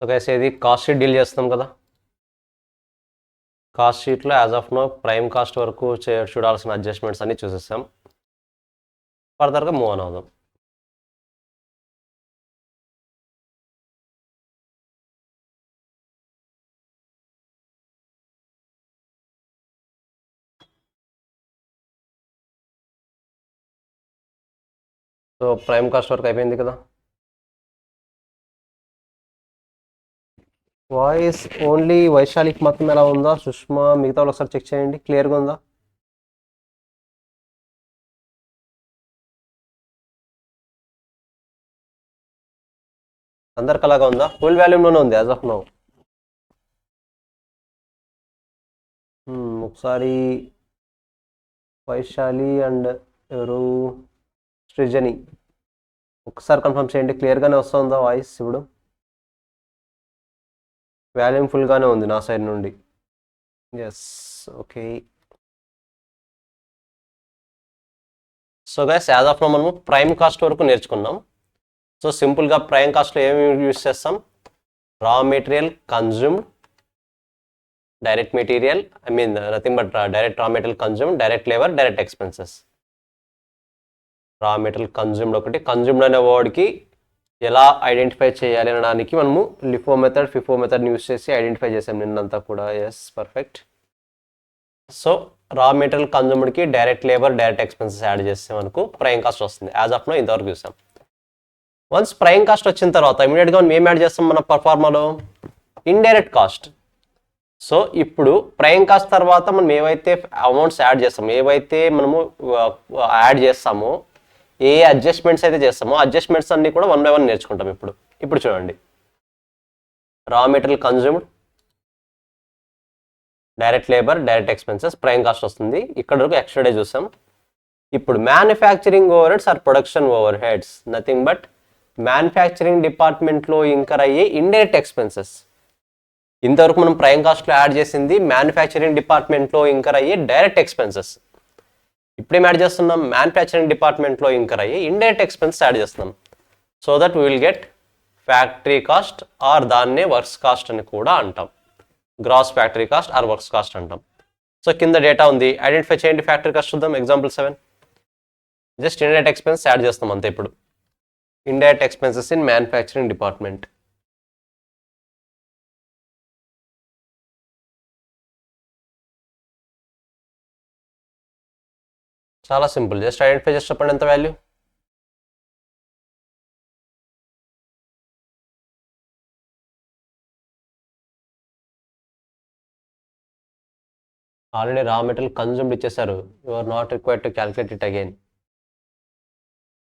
Okay, ఇది cost sheet deal చేస్తాం కదా. కాస్ట్ షీట్లో as of now prime cost వరకు చూడాల్సిన అడ్జస్ట్మెంట్స్ అన్ని చూసేస్తాం. ఫర్దర్గా మూవ్ ఆన్ అవుదాం. సో ప్రైమ్ కాస్ట్ వరకు అయిపోయింది కదా. వాయిస్ ఓన్లీ వైశాలికి మాత్రం ఎలా ఉందా? సుష్మా మిగతా వాళ్ళు ఒకసారి చెక్ చేయండి, క్లియర్గా ఉందా? అందరికి అలాగా ఉందా? ఫుల్ వాల్యూమ్లోనే ఉంది యాజ్ ఆఫ్ నౌ. ఒకసారి వైశాలి అండ్ ఎవరు సృజని ఒకసారి కన్ఫర్మ్ చేయండి, క్లియర్గానే వస్తుందా వాయిస్? ఇప్పుడు వాల్యూమ్ ఫుల్గానే ఉంది నా సైడ్ నుండి. Yes, okay. So guys, as of now మనము ప్రైమ్ కాస్ట్ వరకు నేర్చుకున్నాం. సో సింపుల్గా ప్రైమ్ కాస్ట్లో ఏమి యూజ్ చేస్తాం? Raw material consumed, direct material, nothing but direct raw material consumed, direct labour, direct expenses. Raw material consumed ఒకటి. Consumed అనే వర్డ్కి ఎలా ఐడెంటిఫై చేయాలి అనడానికి మనము లిఫో మెథడ్, ఫిఫో మెథడ్ని యూజ్ చేసి ఐడెంటిఫై చేసాం నిన్నంతా కూడా. Yes, perfect. So raw material కన్జ్యూమ్డ్కి direct labour, direct expenses add చేస్తే మనకు ప్రైమ్ కాస్ట్ వస్తుంది. యాజ్ ఆఫ్ నో ఇంతవరకు చూసాం. వన్స్ ప్రైమ్ కాస్ట్ వచ్చిన తర్వాత ఇమీడియట్గా మనం ఏం యాడ్ చేస్తాం మన పర్ఫార్మాలో? Indirect cost. సో ఇప్పుడు ప్రైమ్ కాస్ట్ తర్వాత మనం ఏవైతే అమౌంట్స్ యాడ్ చేస్తామో, ఏవైతే మనము యాడ్ చేస్తామో, ఏ అడ్జస్ట్మెంట్స్ అయితే చేస్తామో అడ్జస్ట్మెంట్స్ అన్ని కూడా 1 by 1 నేర్చుకుంటాం. ఇప్పుడు చూడండి, raw material consumed, direct labour, direct expenses, prime cost వస్తుంది. ఇక్కడ వరకు ఎక్స్ట్రా డే చూసాం. ఇప్పుడు manufacturing overheads or production overheads, nothing but manufacturing డిపార్ట్మెంట్లో ఇంకర్ అయ్యే ఇండైరెక్ట్ ఎక్స్పెన్సెస్. ఇంతవరకు మనం ప్రైమ్ కాస్ట్లో యాడ్ చేసింది మ్యానుఫ్యాక్చరింగ్ డిపార్ట్మెంట్లో ఇంకర్ అయ్యే డైరెక్ట్ ఎక్స్పెన్సెస్. ఇప్పుడేం యాడ్ చేస్తున్నాం? మ్యానుఫ్యాక్చరింగ్ డిపార్ట్మెంట్లో ఇంకర్ అయ్యే ఇండైరెక్ట్ ఎక్స్పెన్సెస్ యాడ్ చేస్తున్నాం. So that we will get factory cost, or దాన్నే వర్క్స్ కాస్ట్ అని కూడా అంటాం. Gross factory cost or works cost అంటాం. సో కింద డేటా ఉంది, ఐడెంటిఫై చేయండి ఫ్యాక్టరీ కాస్ట్. చూద్దాం. Example 7. Just indirect expense add చేస్తాం అంతే. ఇప్పుడు indirect expenses in manufacturing department. చాలా సింపుల్, జస్ట్ ఐడెంటిఫై చేసి చెప్పండి ఎంత వాల్యూ. ఆల్రెడీ రా మెటీరియల్ కన్జ్యూమ్డ్ ఇచ్చేసారు. You are not required to calculate it again.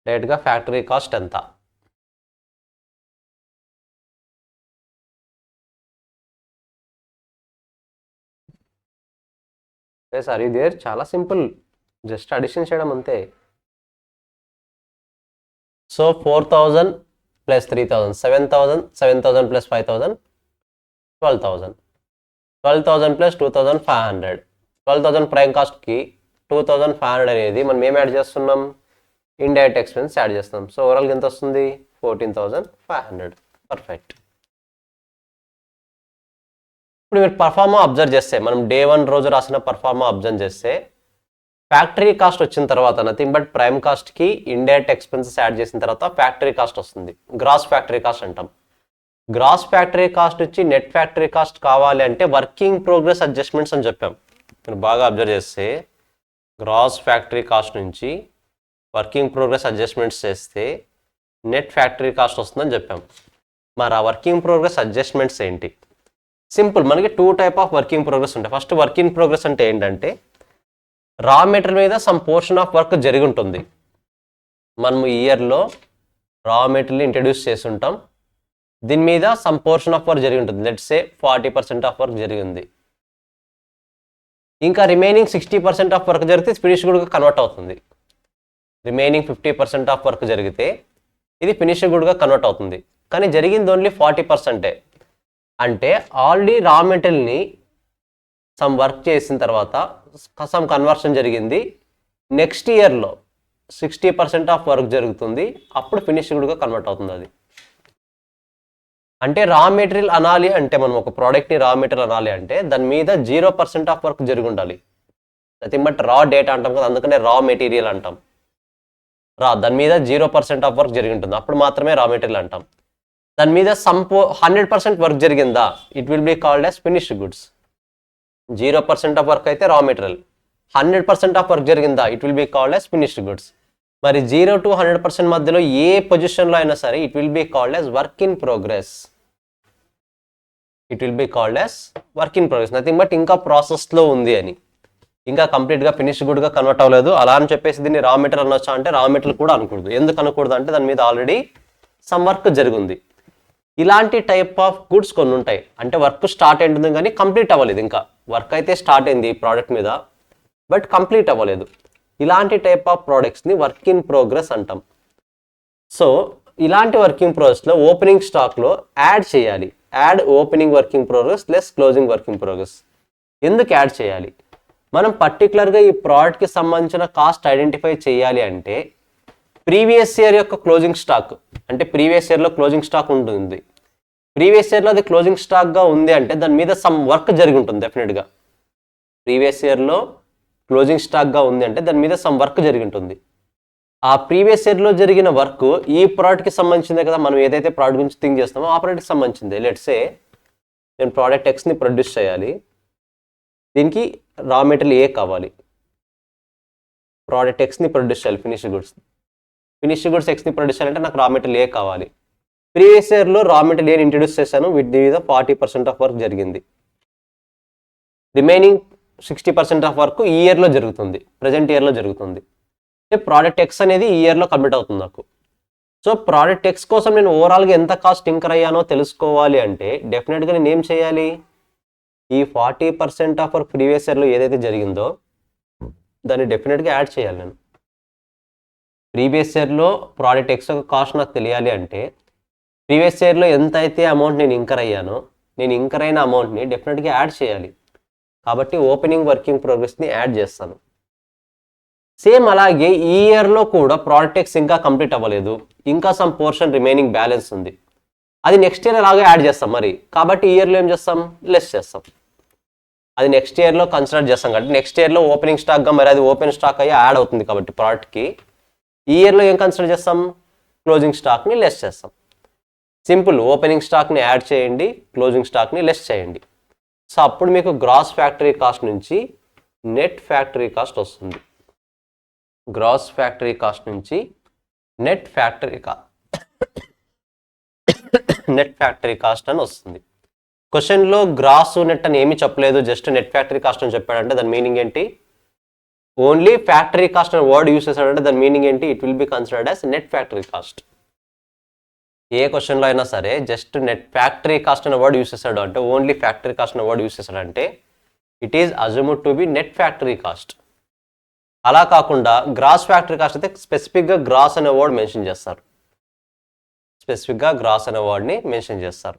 డైరెక్ట్గా ఫ్యాక్టరీ కాస్ట్ ఎంత? సార్ ఇది చాలా సింపుల్, జస్ట్ అడిషన్ చేయడం అంతే. So 4,000 plus 3,000, 7,000, 7,000 plus 5,000, 12,000, 12,000 plus 2,500. 12,000 prime కాస్ట్కి 2,500 అనేది మనం ఏం యాడ్ చేస్తున్నాం? ఇండైరెక్ట్ ఎక్స్పెన్స్ యాడ్ చేస్తున్నాం. సో ఓవరాల్గా ఎంత వస్తుంది? 14,500. పర్ఫెక్ట్. ఇప్పుడు మీరు పర్ఫార్మా అబ్జర్వ్ చేస్తే, మనం డే 1 రోజు రాసిన పర్ఫార్మా అబ్జర్వ్ చేస్తే, ఫ్యాక్టరీ కాస్ట్ వచ్చిన తర్వాత నథింగ్ బట్ ప్రైమ్ కాస్ట్కి ఇండైరెక్ట్ ఎక్స్పెన్సెస్ యాడ్ చేసిన తర్వాత ఫ్యాక్టరీ కాస్ట్ వస్తుంది. గ్రాస్ ఫ్యాక్టరీ కాస్ట్ అంటాం. గ్రాస్ ఫ్యాక్టరీ కాస్ట్ వచ్చి నెట్ ఫ్యాక్టరీ కాస్ట్ కావాలి అంటే వర్కింగ్ ప్రోగ్రెస్ అడ్జస్ట్మెంట్స్ అని చెప్పాం. మీరు బాగా అబ్జర్వ్ చేస్తే గ్రాస్ ఫ్యాక్టరీ కాస్ట్ నుంచి వర్కింగ్ ప్రోగ్రెస్ అడ్జస్ట్మెంట్స్ చేస్తే నెట్ ఫ్యాక్టరీ కాస్ట్ వస్తుందని చెప్పాం. మరి ఆ వర్కింగ్ ప్రోగ్రెస్ అడ్జస్ట్మెంట్స్ ఏంటి? సింపుల్, మనకి 2 టైప్ ఆఫ్ వర్కింగ్ ప్రోగ్రెస్ ఉంటాయి. ఫస్ట్ వర్కింగ్ ప్రోగ్రెస్ అంటే ఏంటంటే రా మెటీరియల్ మీద సమ్ పోర్షన్ ఆఫ్ వర్క్ జరిగి ఉంటుంది. మనము ఇయర్లో రా మెటీరియల్ ఇంట్రడ్యూస్ చేసి ఉంటాం, దీని మీద సమ్ పోర్షన్ ఆఫ్ వర్క్ జరిగి ఉంటుంది. లెట్స్ సే 40% ఆఫ్ వర్క్ జరిగింది. ఇంకా రిమైనింగ్ 60% ఆఫ్ వర్క్ జరిగితే ఫినిష్డ్ గుడ్గా కన్వర్ట్ అవుతుంది. రిమైనింగ్ 50% ఆఫ్ వర్క్ జరిగితే ఇది ఫినిష్డ్ గుడ్గా కన్వర్ట్ అవుతుంది. కానీ జరిగింది ఓన్లీ 40%. అంటే ఆల్రెడీ రా మెటీరియల్ని సమ్ వర్క్ చేసిన తర్వాత సమ్ కన్వర్షన్ జరిగింది, నెక్స్ట్ ఇయర్లో 60% ఆఫ్ వర్క్ జరుగుతుంది, అప్పుడు ఫినిష్డ్గా కన్వర్ట్ అవుతుంది అది. అంటే రా మెటీరియల్ అనాలి అంటే మనం ఒక ప్రోడక్ట్ని రా మెటీరియల్ అనాలి అంటే దాని మీద 0% ఆఫ్ వర్క్ జరిగి ఉండాలి. నథింగ్ బట్ రా డేటా అంటాం కదా, అందుకనే రా మెటీరియల్ అంటాం. దాని మీద 0% ఆఫ్ వర్క్ జరిగి ఉంటుంది, అప్పుడు మాత్రమే రా మెటీరియల్ అంటాం. దాని మీద 100% వర్క్ జరిగిందా, it will be called as finished goods. 0% of work అయితే రా మెటీరియల్, 100% ఆఫ్ వర్క్ జరిగిందా, it will be called as finished goods. మరి 0 to 100% మధ్యలో ఏ పొజిషన్లో అయినా సరే it will be called as work in progress. It will be called as work in progress. Nothing but ఇంకా ప్రాసెస్లో ఉంది అని, ఇంకా కంప్లీట్గా ఫినిష్ గుడ్గా కన్వర్ట్ అవ్వలేదు. అలా అని చెప్పేసి దీన్ని రా మెటీరియల్ అనొచ్చా అంటే రా మెటీరియల్ కూడా అనకూడదు. ఎందుకు అనకూడదు అంటే దాని మీద ఆల్రెడీ సమ్ వర్క్ జరిగింది. ఇలాంటి టైప్ ఆఫ్ గుడ్స్ కొన్ని ఉంటాయి, అంటే వర్క్ స్టార్ట్ అయింటుంది కానీ కంప్లీట్ అవ్వలేదు. ఇంకా వర్క్ అయితే స్టార్ట్ అయింది ప్రోడక్ట్ మీద, బట్ కంప్లీట్ అవ్వలేదు. ఇలాంటి టైప్ ఆఫ్ ప్రోడక్ట్స్ని వర్క్ ఇన్ ప్రోగ్రెస్ అంటాం. సో ఇలాంటి వర్కింగ్ ప్రోగ్రెస్లో ఓపెనింగ్ స్టాక్లో యాడ్ చేయాలి. Add opening working progress less closing working progress. ఎందుకు యాడ్ చేయాలి? మనం పర్టికులర్గా ఈ ప్రోడక్ట్కి సంబంధించిన కాస్ట్ ఐడెంటిఫై చేయాలి అంటే ప్రీవియస్ ఇయర్ యొక్క క్లోజింగ్ స్టాక్, అంటే ప్రీవియస్ ఇయర్లో క్లోజింగ్ స్టాక్ ఉంటుంది, ప్రీవియస్ ఇయర్లో అది క్లోజింగ్ స్టాక్గా ఉంది అంటే దాని మీద సమ్ వర్క్ జరిగి ఉంటుంది డెఫినెట్గా. ప్రీవియస్ ఇయర్లో క్లోజింగ్ స్టాక్గా ఉంది అంటే దాని మీద సమ్ వర్క్ జరిగి ఉంటుంది. ఆ ప్రీవియస్ ఇయర్లో జరిగిన వర్క్ ఈ ప్రోడక్ట్కి సంబంధించిందే కదా. మనం ఏదైతే ప్రోడక్ట్ గురించి థింక్ చేస్తామో ఆ ప్రోడక్ట్కి సంబంధించిందే. లెట్సే నేను ప్రోడక్ట్ ఎక్స్ని ప్రొడ్యూస్ చేయాలి, దీనికి రా మెటీరియల్ ఏ కావాలి, ప్రోడక్ట్ ఎక్స్ని ప్రొడ్యూస్ చేయాలి, ఫినిష్డ్ గుడ్స్ ఎక్స్ని ప్రొడ్యూస్ చేయాలంటే నాకు రా మెటీరియల్ ఏ కావాలి. ప్రీవియస్ ఇయర్లో రా మెటీరియల్ ఏని ఇంట్రడ్యూస్ చేశాను, వీటి మీద 40% ఆఫ్ వర్క్ జరిగింది. రిమైనింగ్ 60% ఆఫ్ వర్క్ ఈ ఇయర్లో జరుగుతుంది, ప్రజెంట్ ఇయర్లో జరుగుతుంది. ప్రోడక్ట్ ఎక్స్ అనేది ఈ ఇయర్లో కంప్లీట్ అవుతుంది నాకు. సో ప్రోడక్ట్ ఎక్స్ కోసం నేను ఓవరాల్గా ఎంత కాస్ట్ ఇంకర్ అయ్యానో తెలుసుకోవాలి అంటే డెఫినెట్గా నేను ఏం చేయాలి, ఈ 40% ఆఫ్ వర్క్ ప్రీవియస్ ఇయర్లో ఏదైతే జరిగిందో దాన్ని డెఫినెట్గా యాడ్ చేయాలి. నేను ప్రీవియస్ ఇయర్లో ప్రోడక్ట్ ఎక్స్ యొక్క కాస్ట్ నాకు తెలియాలి అంటే ప్రీవియస్ ఇయర్లో ఎంత అయితే అమౌంట్ నేను ఇంకర్ అయ్యానో నేను ఇంకర్ అయిన అమౌంట్ని డెఫినెట్గా యాడ్ చేయాలి. కాబట్టి ఓపెనింగ్ వర్కింగ్ ప్రోగ్రెస్ని యాడ్ చేస్తాను. సేమ్ అలాగే ఈ ఇయర్లో కూడా ప్రోడక్ట్ ఎక్స్ ఇంకా కంప్లీట్ అవ్వలేదు, ఇంకా సమ్ పోర్షన్ రిమైనింగ్ బ్యాలెన్స్ ఉంది, అది నెక్స్ట్ ఇయర్ అలాగే యాడ్ చేస్తాం. మరి కాబట్టి ఈ ఇయర్లో ఏం చేస్తాం, లెస్ చేస్తాం. అది నెక్స్ట్ ఇయర్లో కన్సిడర్ చేస్తాం కాబట్టి నెక్స్ట్ ఇయర్లో ఓపెనింగ్ స్టాక్గా మరి అది ఓపెన్ స్టాక్ అయ్యి యాడ్ అవుతుంది కాబట్టి ప్రోడక్ట్కి ఈ ఇయర్లో ఏం కన్సిడర్ చేస్తాం, క్లోజింగ్ స్టాక్ని లెస్ చేస్తాం. సింపుల్, ఓపెనింగ్ స్టాక్ని యాడ్ చేయండి, క్లోజింగ్ స్టాక్ని లెస్ చేయండి. సో అప్పుడు మీకు గ్రాస్ ఫ్యాక్టరీ కాస్ట్ నుంచి నెట్ ఫ్యాక్టరీ కాస్ట్ వస్తుంది. గ్రాస్ ఫ్యాక్టరీ కాస్ట్ నుంచి నెట్ ఫ్యాక్టరీ కాస్ట్ అని వస్తుంది. క్వశ్చన్లో గ్రాస్ నెట్ అని ఏమీ చెప్పలేదు, జస్ట్ నెట్ ఫ్యాక్టరీ కాస్ట్ అని చెప్పాడంటే దాని మీనింగ్ ఏంటి, ఓన్లీ ఫ్యాక్టరీ కాస్ట్ అనే వర్డ్ యూస్ చేశాడంటే దాని మీనింగ్ ఏంటి, it will be considered as net factory cost. ఏ క్వశ్చన్లో అయినా సరే జస్ట్ నెట్ ఫ్యాక్టరీ కాస్ట్ అనే వర్డ్ యూస్ చేశాడు అంటే ఓన్లీ ఫ్యాక్టరీ కాస్ట్ అనే వర్డ్ యూస్ చేశాడంటే it is assumed to be net factory cost. అలా కాకుండా గ్రాస్ ఫ్యాక్టరీ కాస్ట్ అయితే స్పెసిఫిక్గా గ్రాస్ అనే వర్డ్ మెన్షన్ చేస్తారు, స్పెసిఫిక్గా గ్రాస్ అనే వర్డ్ని మెన్షన్ చేస్తారు.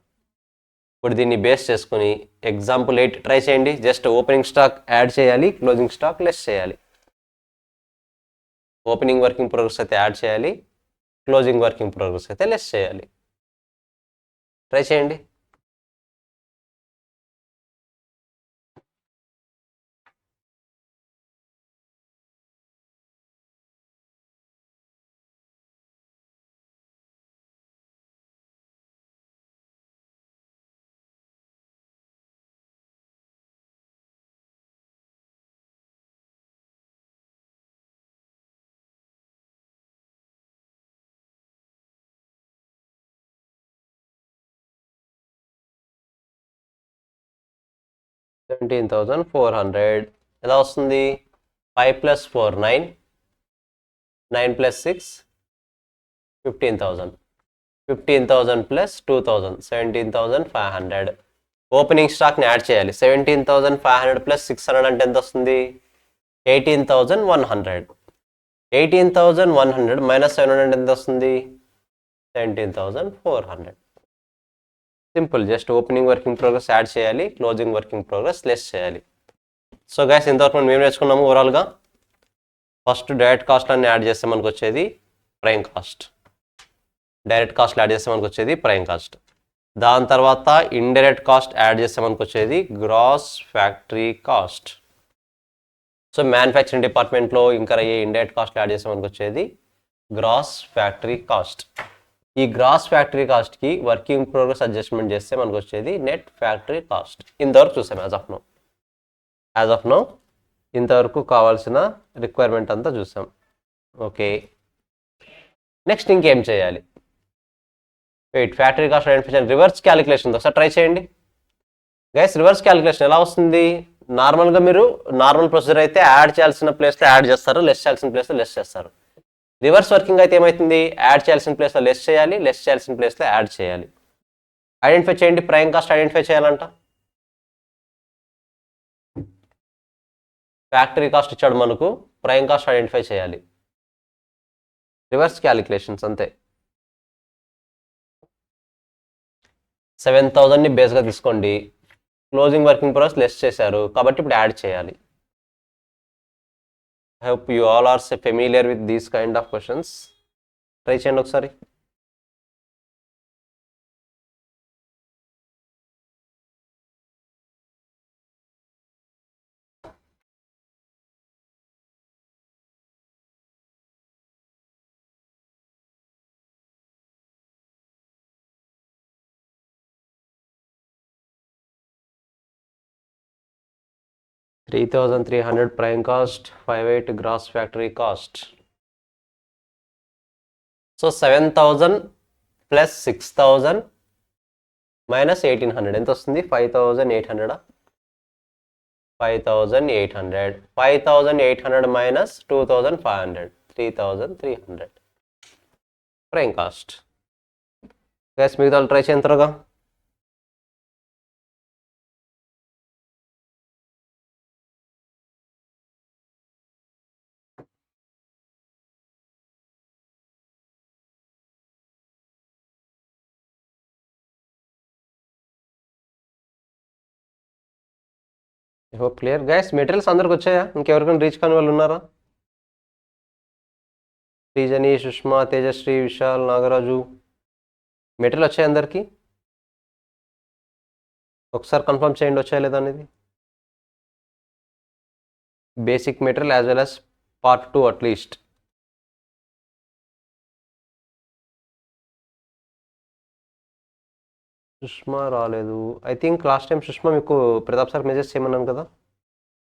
ఇప్పుడు దీన్ని బేస్ చేసుకుని ఎగ్జాంపుల్ 8 ట్రై చేయండి. జస్ట్ ఓపెనింగ్ స్టాక్ యాడ్ చేయాలి, క్లోజింగ్ స్టాక్ లెస్ చేయాలి. ఓపెనింగ్ వర్కింగ్ ప్రోగ్రెస్ అయితే యాడ్ చేయాలి, క్లోజింగ్ వర్కింగ్ ప్రోగ్రెస్ అయితే లెస్ చేయాలి. ట్రై చేయండి. $17,400 ఎలా వస్తుంది, 5 + 4 9, 9 + 6 15,000, 15,000 + 2,000 17,500. ఓపెనింగ్ స్టాక్ని యాడ్ చేయాలి. 17,500 + 600 అంటే ఎంత వస్తుంది, 18,100. 18,100 - 700 ఎంత వస్తుంది, 17,400. Simple, just opening working progress add చేయాలి, క్లోజింగ్ వర్కింగ్ ప్రోగ్రెస్ లెస్ చేయాలి. సో గైస్ ఇంతవరకు మనం ఏం నేర్చుకున్నాము ఓవరాల్గా, ఫస్ట్ డైరెక్ట్ కాస్ట్ అన్ని యాడ్ చేస్తే మనకు వచ్చేది prime cost. Direct cost add చేస్తే మనకు వచ్చేది ప్రైమ్ కాస్ట్. దాని తర్వాత ఇండైరెక్ట్ కాస్ట్ యాడ్ చేస్తే మనకు వచ్చేది gross factory cost. So manufacturing డిపార్ట్మెంట్లో ఇంకా అయ్యే ఇండైరెక్ట్ కాస్ట్ యాడ్ చేస్తే మనకు వచ్చేది గ్రాస్ ఫ్యాక్టరీ కాస్ట్. ఈ గ్రాస్ ఫ్యాక్టరీ కాస్ట్కి వర్కింగ్ ప్రోగ్రెస్ అడ్జస్ట్మెంట్ చేస్తే మనకు వచ్చేది నెట్ ఫ్యాక్టరీ కాస్ట్. ఇంతవరకు చూసాం యాజ్ ఆఫ్ నో ఇంతవరకు కావాల్సిన రిక్వైర్మెంట్ అంతా చూసాం. ఓకే, నెక్స్ట్ ఇంకేం చేయాలి? వెయిట్, ఫ్యాక్టరీ కాస్ట్ ఐడెంటిఫై చేయండి. రివర్స్ క్యాలిక్యులేషన్ ఒకసారి ట్రై చేయండి గైస్. రివర్స్ క్యాలిక్యులేషన్ ఎలా వస్తుంది? నార్మల్గా మీరు నార్మల్ ప్రొసీజర్ అయితే యాడ్ చేయాల్సిన ప్లేస్లో యాడ్ చేస్తారు, లెస్ చేయాల్సిన ప్లేస్లో లెస్ చేస్తారు. రివర్స్ వర్కింగ్ అయితే ఏమవుతుంది? యాడ్ చేయాల్సిన ప్లేస్లో లెస్ చేయాలి, లెస్ చేయాల్సిన ప్లేస్లో యాడ్ చేయాలి. ఐడెంటిఫై చేయండి. ప్రైమ్ కాస్ట్ ఐడెంటిఫై చేయాలంట. ఫ్యాక్టరీ కాస్ట్ ఇచ్చాడు మనకు, ప్రైమ్ కాస్ట్ ఐడెంటిఫై చేయాలి. రివర్స్ క్యాలిక్యులేషన్స్ అంతే. 7,000ని బేస్గా తీసుకోండి, క్లోజింగ్ వర్కింగ్ ప్రోగ్రెస్ లెస్ చేశారు కాబట్టి ఇప్పుడు యాడ్ చేయాలి. I hope you all are familiar with these kind of questions. Try చేయండి ఒకసారి. $3,300 prime cost, 58 gross factory cost. So 7,000 plus 6,000 minus 1,800 ఎంత వస్తుంది? 5,800. 5,800. 5,800 minus 2,500. 3,300 prime cost. గైస్ మిగతా ట్రై చేయండి త్వరగా. Hope clear guys. మెటీరియల్స్ అందరికి వచ్చాయా? ఇంకెవరికైనా రీచ్ కాని వాళ్ళు ఉన్నారా? శ్రీజని, సుష్మా, తేజశ్రీ, విశాల్, నాగరాజు, మెటీరియల్ వచ్చాయి అందరికీ? ఒకసారి కన్ఫర్మ్ చేయండి వచ్చాయా లేదా అనేది. Basic material as well as part 2 at least. Sushma రాలేదు. I think last time Sushma మీకు ప్రతాప్ సార్ మెసేజ్ చేయమన్నాను కదా,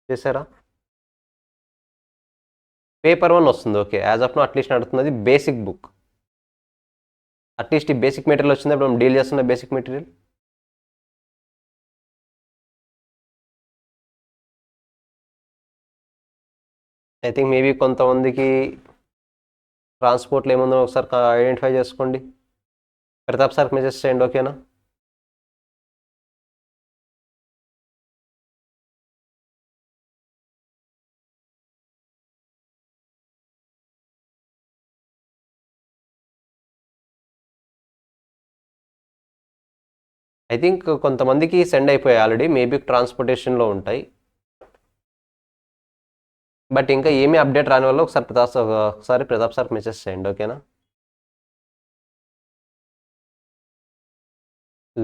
చేశారా? పేపర్ 1 వస్తుంది. Okay, as of now at least నడుతున్నది బేసిక్ బుక్. అట్లీస్ట్ ఈ బేసిక్ మెటీరియల్ వచ్చింది. ఇప్పుడు మనం డీల్ చేస్తున్న basic material. I think maybe కొంతమందికి ట్రాన్స్పోర్ట్లో ఏముందో ఒకసారి ఐడెంటిఫై చేసుకోండి. ప్రతాప్ సార్కి మెసేజ్ చేయండి. ఓకేనా? ఐ థింక్ కొంతమందికి సెండ్ అయిపోయాయి ఆల్రెడీ, మేబీ ట్రాన్స్పోర్టేషన్లో ఉంటాయి. బట్ ఇంకా ఏమీ అప్డేట్ రాని వల్ల ఒకసారి ప్రతాప్ సార్ మెసేజ్ చేయండి. ఓకేనా?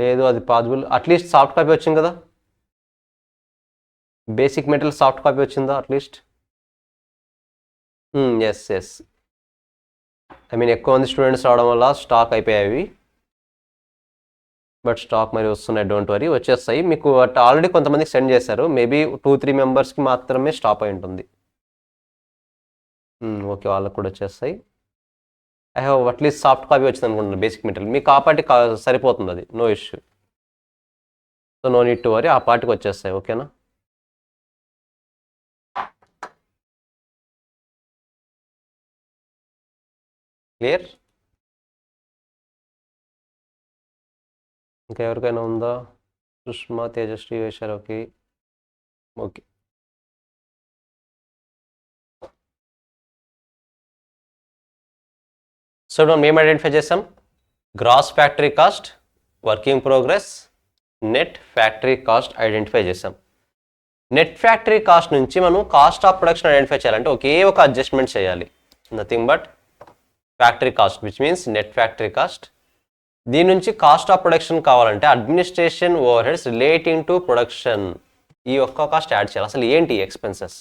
లేదు అది పాసిబుల్. అట్లీస్ట్ సాఫ్ట్ కాపీ వచ్చింది కదా, బేసిక్ మెటీరియల్ సాఫ్ట్ కాపీ వచ్చిందా అట్లీస్ట్? ఎస్. ఐ మీన్ ఎక్కువ మంది స్టూడెంట్స్ రావడం వల్ల స్టాక్ అయిపోయాయి. బట్ స్టాక్ మరి వస్తున్నాయి, డోంట్ వరీ, వచ్చేస్తాయి మీకు. ఆల్రెడీ కొంతమందికి సెండ్ చేశారు, మేబీ 2-3 మెంబర్స్కి మాత్రమే స్టాప్ అయి ఉంటుంది. ఓకే, వాళ్ళకు కూడా వచ్చేస్తాయి. I have at least soft copy వచ్చింది అనుకుంటున్నాను బేసిక్ మెటీరియల్. మీకు ఆ పార్టీ సరిపోతుంది, అది no issue. So no need to worry, ఆ పార్టీకి వచ్చేస్తాయి. ఓకేనా? క్లియర్? ఇంకా ఎవరికైనా ఉందా? సుష్మా, తేజశ్రీ, వేశారు. ఓకే. సో మనం ఏం ఐడెంటిఫై చేసాం? Gross factory cost, working progress, net factory cost identify చేసాం. నెట్ ఫ్యాక్టరీ కాస్ట్ నుంచి మనం కాస్ట్ ఆఫ్ ప్రొడక్షన్ ఐడెంటిఫై చేయాలంటే ఒకే ఒక అడ్జస్ట్మెంట్ చేయాలి, nothing but factory cost, which means net factory cost. దీని నుంచి కాస్ట్ ఆఫ్ ప్రొడక్షన్ కావాలంటే administration over heads relating to production, ఈ ఒక్క కాస్ట్ యాడ్ చేయాలి. అసలు ఏంటి ఎక్స్పెన్సెస్?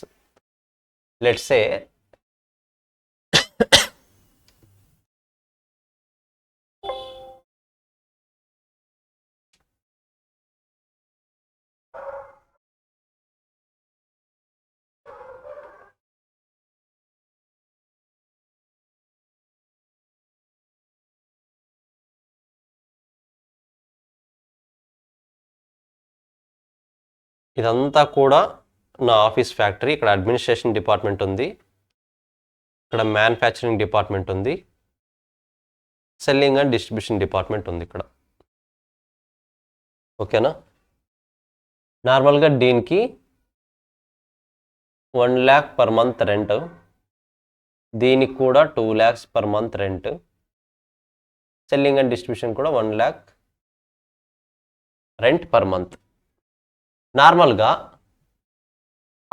లెట్స్ సే ఇదంతా కూడా నా ఆఫీస్ ఫ్యాక్టరీ. ఇక్కడ అడ్మినిస్ట్రేషన్ డిపార్ట్మెంట్ ఉంది, ఇక్కడ మ్యానుఫ్యాక్చరింగ్ డిపార్ట్మెంట్ ఉంది, సెల్లింగ్ అండ్ డిస్ట్రిబ్యూషన్ డిపార్ట్మెంట్ ఉంది ఇక్కడ. ఓకేనా? నార్మల్గా దీనికి 1 lakh పర్ మంత్ రెంట్, దీనికి కూడా 2 lakhs per month rent, selling and distribution కూడా 1 lakh రెంట్ పర్ మంత్. నార్మల్గా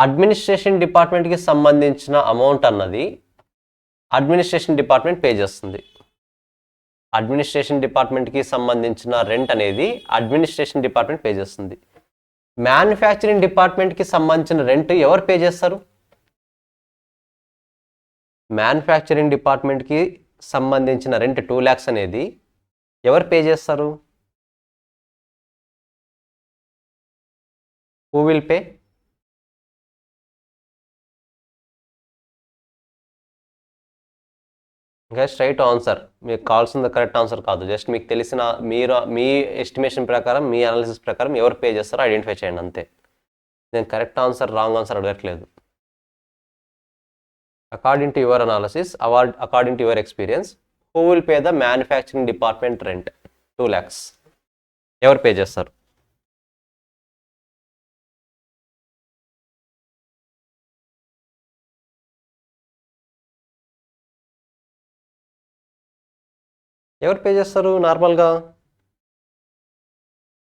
అడ్మినిస్ట్రేషన్ డిపార్ట్మెంట్కి సంబంధించిన అమౌంట్ అన్నది అడ్మినిస్ట్రేషన్ డిపార్ట్మెంట్ పే చేస్తుంది. అడ్మినిస్ట్రేషన్ డిపార్ట్మెంట్కి సంబంధించిన రెంట్ అనేది అడ్మినిస్ట్రేషన్ డిపార్ట్మెంట్ పే చేస్తుంది. మ్యానుఫ్యాక్చరింగ్ డిపార్ట్మెంట్కి సంబంధించిన రెంట్ ఎవరు పే చేస్తారు? మ్యానుఫ్యాక్చరింగ్ డిపార్ట్మెంట్కి సంబంధించిన రెంట్ 2 lakhs అనేది ఎవరు పే చేస్తారు? Who will pay? Guys right answer. మీకు కావాల్సిన కరెక్ట్ ఆన్సర్ కాదు, జస్ట్ మీకు తెలిసిన మీ ఎస్టిమేషన్ ప్రకారం, మీ అనాలిసిస్ ప్రకారం ఎవరు పే చేస్తారో ఐడెంటిఫై చేయండి అంతే. నేను కరెక్ట్ ఆన్సర్ రాంగ్ ఆన్సర్ అడగట్లేదు. According to your analysis, according to your experience, who will pay the manufacturing department rent 2 lakhs? ఎవరు పే చేస్తారు? ఎవరు పే చేస్తారు నార్మల్గా?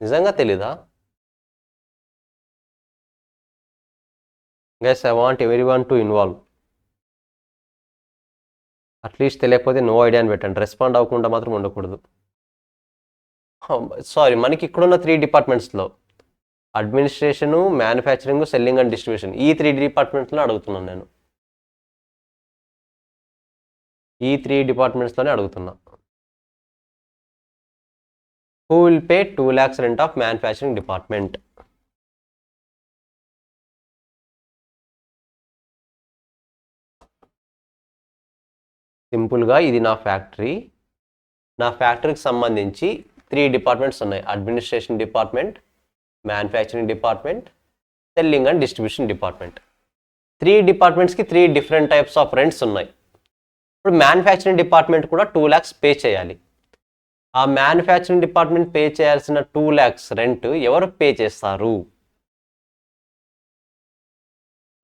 నిజంగా తెలీదా? Guys I want everyone to involve. At least తెలియకపోతే నో ఐడియా అని పెట్టండి, రెస్పాండ్ అవ్వకుండా మాత్రం ఉండకూడదు. సారీ, మనకి ఇక్కడున్న 3 డిపార్ట్మెంట్స్లో administration, manufacturing, selling and distribution, ఈ 3 డిపార్ట్మెంట్స్లో అడుగుతున్నాను నేను. ఈ 3 డిపార్ట్మెంట్స్లోనే అడుగుతున్నా. Who will pay 2 lakhs rent of manufacturing department? సింపుల్గా ఇది నా ఫ్యాక్టరీ. నా ఫ్యాక్టరీకి సంబంధించి 3 డిపార్ట్మెంట్స్ ఉన్నాయి, administration department, manufacturing department, selling and distribution department. 3 డిపార్ట్మెంట్స్కి 3 different types of rents ఉన్నాయి. ఇప్పుడు మ్యానుఫ్యాక్చరింగ్ డిపార్ట్మెంట్ కూడా 2 lakhs పే చేయాలి. ఆ మ్యానుఫ్యాక్చరింగ్ డిపార్ట్మెంట్ పే చేయాల్సిన 2 lakhs రెంట్ ఎవరు పే చేస్తారు?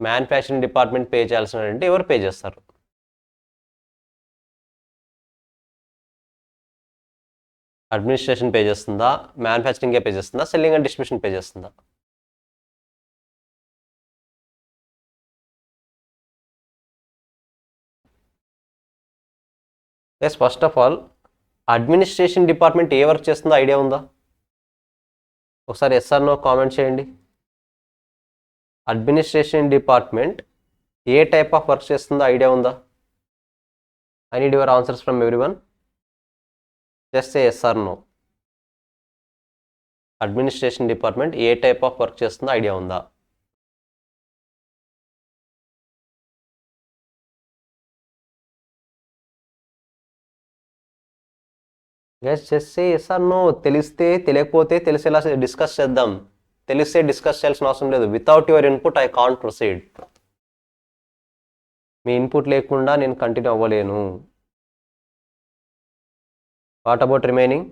మ్యానుఫ్యాక్చరింగ్ డిపార్ట్మెంట్ పే చేయాల్సిన రెంట్ ఎవరు పే చేస్తారు? అడ్మినిస్ట్రేషన్ పే చేస్తుందా, మ్యానుఫ్యాక్చరింగే పే చేస్తుందా, సెల్లింగ్ అండ్ డిస్ట్రిబ్యూషన్ పే చేస్తుందా? Yes, first of all administration department ఏ వర్క్ చేస్తుందో ఐడియా ఉందా? ఒకసారి ఎస్ఆర్ నో కామెంట్ చేయండి. అడ్మినిస్ట్రేషన్ డిపార్ట్మెంట్ ఏ టైప్ ఆఫ్ వర్క్ చేస్తుందో ఐడియా ఉందా? I need your answers from everyone. Just say yes or no. Administration department ఏ టైప్ ఆఫ్ వర్క్ చేస్తుందో ఐడియా ఉందా? Guys just say yes or no. తెలిస్తే తెలియకపోతే తెలిసేలా డిస్కస్ చేద్దాం. తెలిస్తే డిస్కస్ చేయాల్సిన అవసరం లేదు. Without your input I can't proceed. మీ ఇన్పుట్ లేకుండా నేను కంటిన్యూ అవ్వలేను. What about remaining?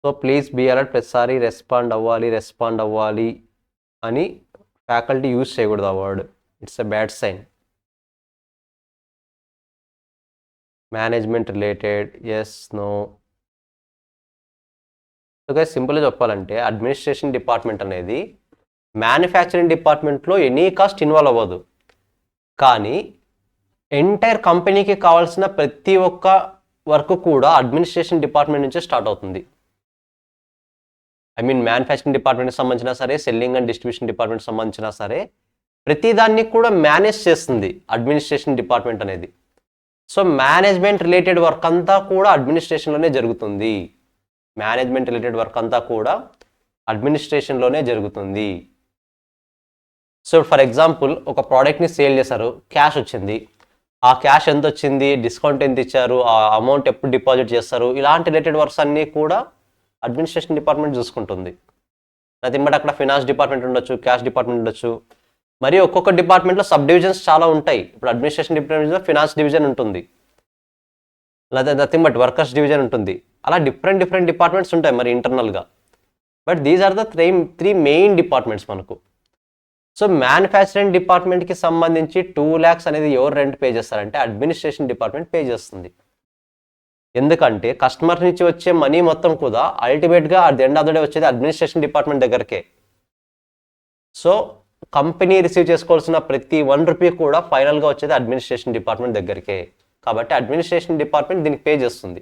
So please be alert. ప్రతిసారి రెస్పాండ్ అవ్వాలి అని ఫ్యాకల్టీ యూజ్ చేయకూడదు ఆ word. It's a bad sign. Management related, yes, no. So guys సింపుల్గా చెప్పాలంటే అడ్మినిస్ట్రేషన్ డిపార్ట్మెంట్ అనేది మ్యానుఫ్యాక్చరింగ్ డిపార్ట్మెంట్లో ఎనీ కాస్ట్ ఇన్వాల్వ్ అవ్వదు, కానీ ఎంటైర్ కంపెనీకి కావాల్సిన ప్రతి ఒక్క వర్క్ కూడా అడ్మినిస్ట్రేషన్ డిపార్ట్మెంట్ నుంచే స్టార్ట్ అవుతుంది. ఐ మీన్ మ్యానుఫ్యాక్చరింగ్ డిపార్ట్మెంట్కి సంబంధించినా సరే, సెల్లింగ్ అండ్ డిస్ట్రిబ్యూషన్ డిపార్ట్మెంట్కి సంబంధించినా సరే, ప్రతిదాన్ని కూడా మేనేజ్ చేస్తుంది అడ్మినిస్ట్రేషన్ డిపార్ట్మెంట్ అనేది. సో మేనేజ్మెంట్ రిలేటెడ్ వర్క్ అంతా కూడా అడ్మినిస్ట్రేషన్లోనే జరుగుతుంది. మేనేజ్మెంట్ రిలేటెడ్ వర్క్ అంతా కూడా అడ్మినిస్ట్రేషన్లోనే జరుగుతుంది. సో ఫర్ ఎగ్జాంపుల్ ఒక ప్రోడక్ట్ని సేల్ చేశారు, క్యాష్ వచ్చింది, ఆ క్యాష్ ఎంత వచ్చింది, డిస్కౌంట్ ఎంత ఇచ్చారు, ఆ అమౌంట్ ఎప్పుడు డిపాజిట్ చేస్తారు, ఇలాంటి రిలేటెడ్ వర్క్స్ అన్నీ కూడా అడ్మినిస్ట్రేషన్ డిపార్ట్మెంట్ చూసుకుంటుంది. నథింగ్ బట్ అక్కడ ఫినాన్స్ డిపార్ట్మెంట్ ఉండొచ్చు, క్యాష్ డిపార్ట్మెంట్ ఉండొచ్చు, మరి ఒక్కొక్క డిపార్ట్మెంట్లో సబ్ డివిజన్స్ చాలా ఉంటాయి. ఇప్పుడు అడ్మినిస్ట్రేషన్ డిపార్ట్మెంట్లో ఫినాన్స్ డివిజన్ ఉంటుంది, లేదా నథింగ్ బట్ వర్కర్స్ డివిజన్ ఉంటుంది. అలా డిఫరెంట్ డిపార్ట్మెంట్స్ ఉంటాయి మరి ఇంటర్నల్గా. But these are the three main departments మనకు. సో మ్యానుఫ్యాక్చరింగ్ డిపార్ట్మెంట్కి సంబంధించి 2 lakhs అనేది ఎవరు రెంట్ పే చేస్తారంటే అడ్మినిస్ట్రేషన్ డిపార్ట్మెంట్ పే చేస్తుంది. ఎందుకంటే కస్టమర్ నుంచి వచ్చే మనీ మొత్తం కూడా అల్టిమేట్గా at the end of the day వచ్చేది అడ్మినిస్ట్రేషన్ డిపార్ట్మెంట్ దగ్గరకే. సో కంపెనీ రిసీవ్ చేసుకోవాల్సిన ప్రతి 1 రూపీ కూడా ఫైనల్గా వచ్చేది అడ్మినిస్ట్రేషన్ డిపార్ట్మెంట్ దగ్గరికే. కాబట్టి అడ్మినిస్ట్రేషన్ డిపార్ట్మెంట్ దీనికి పే చేస్తుంది.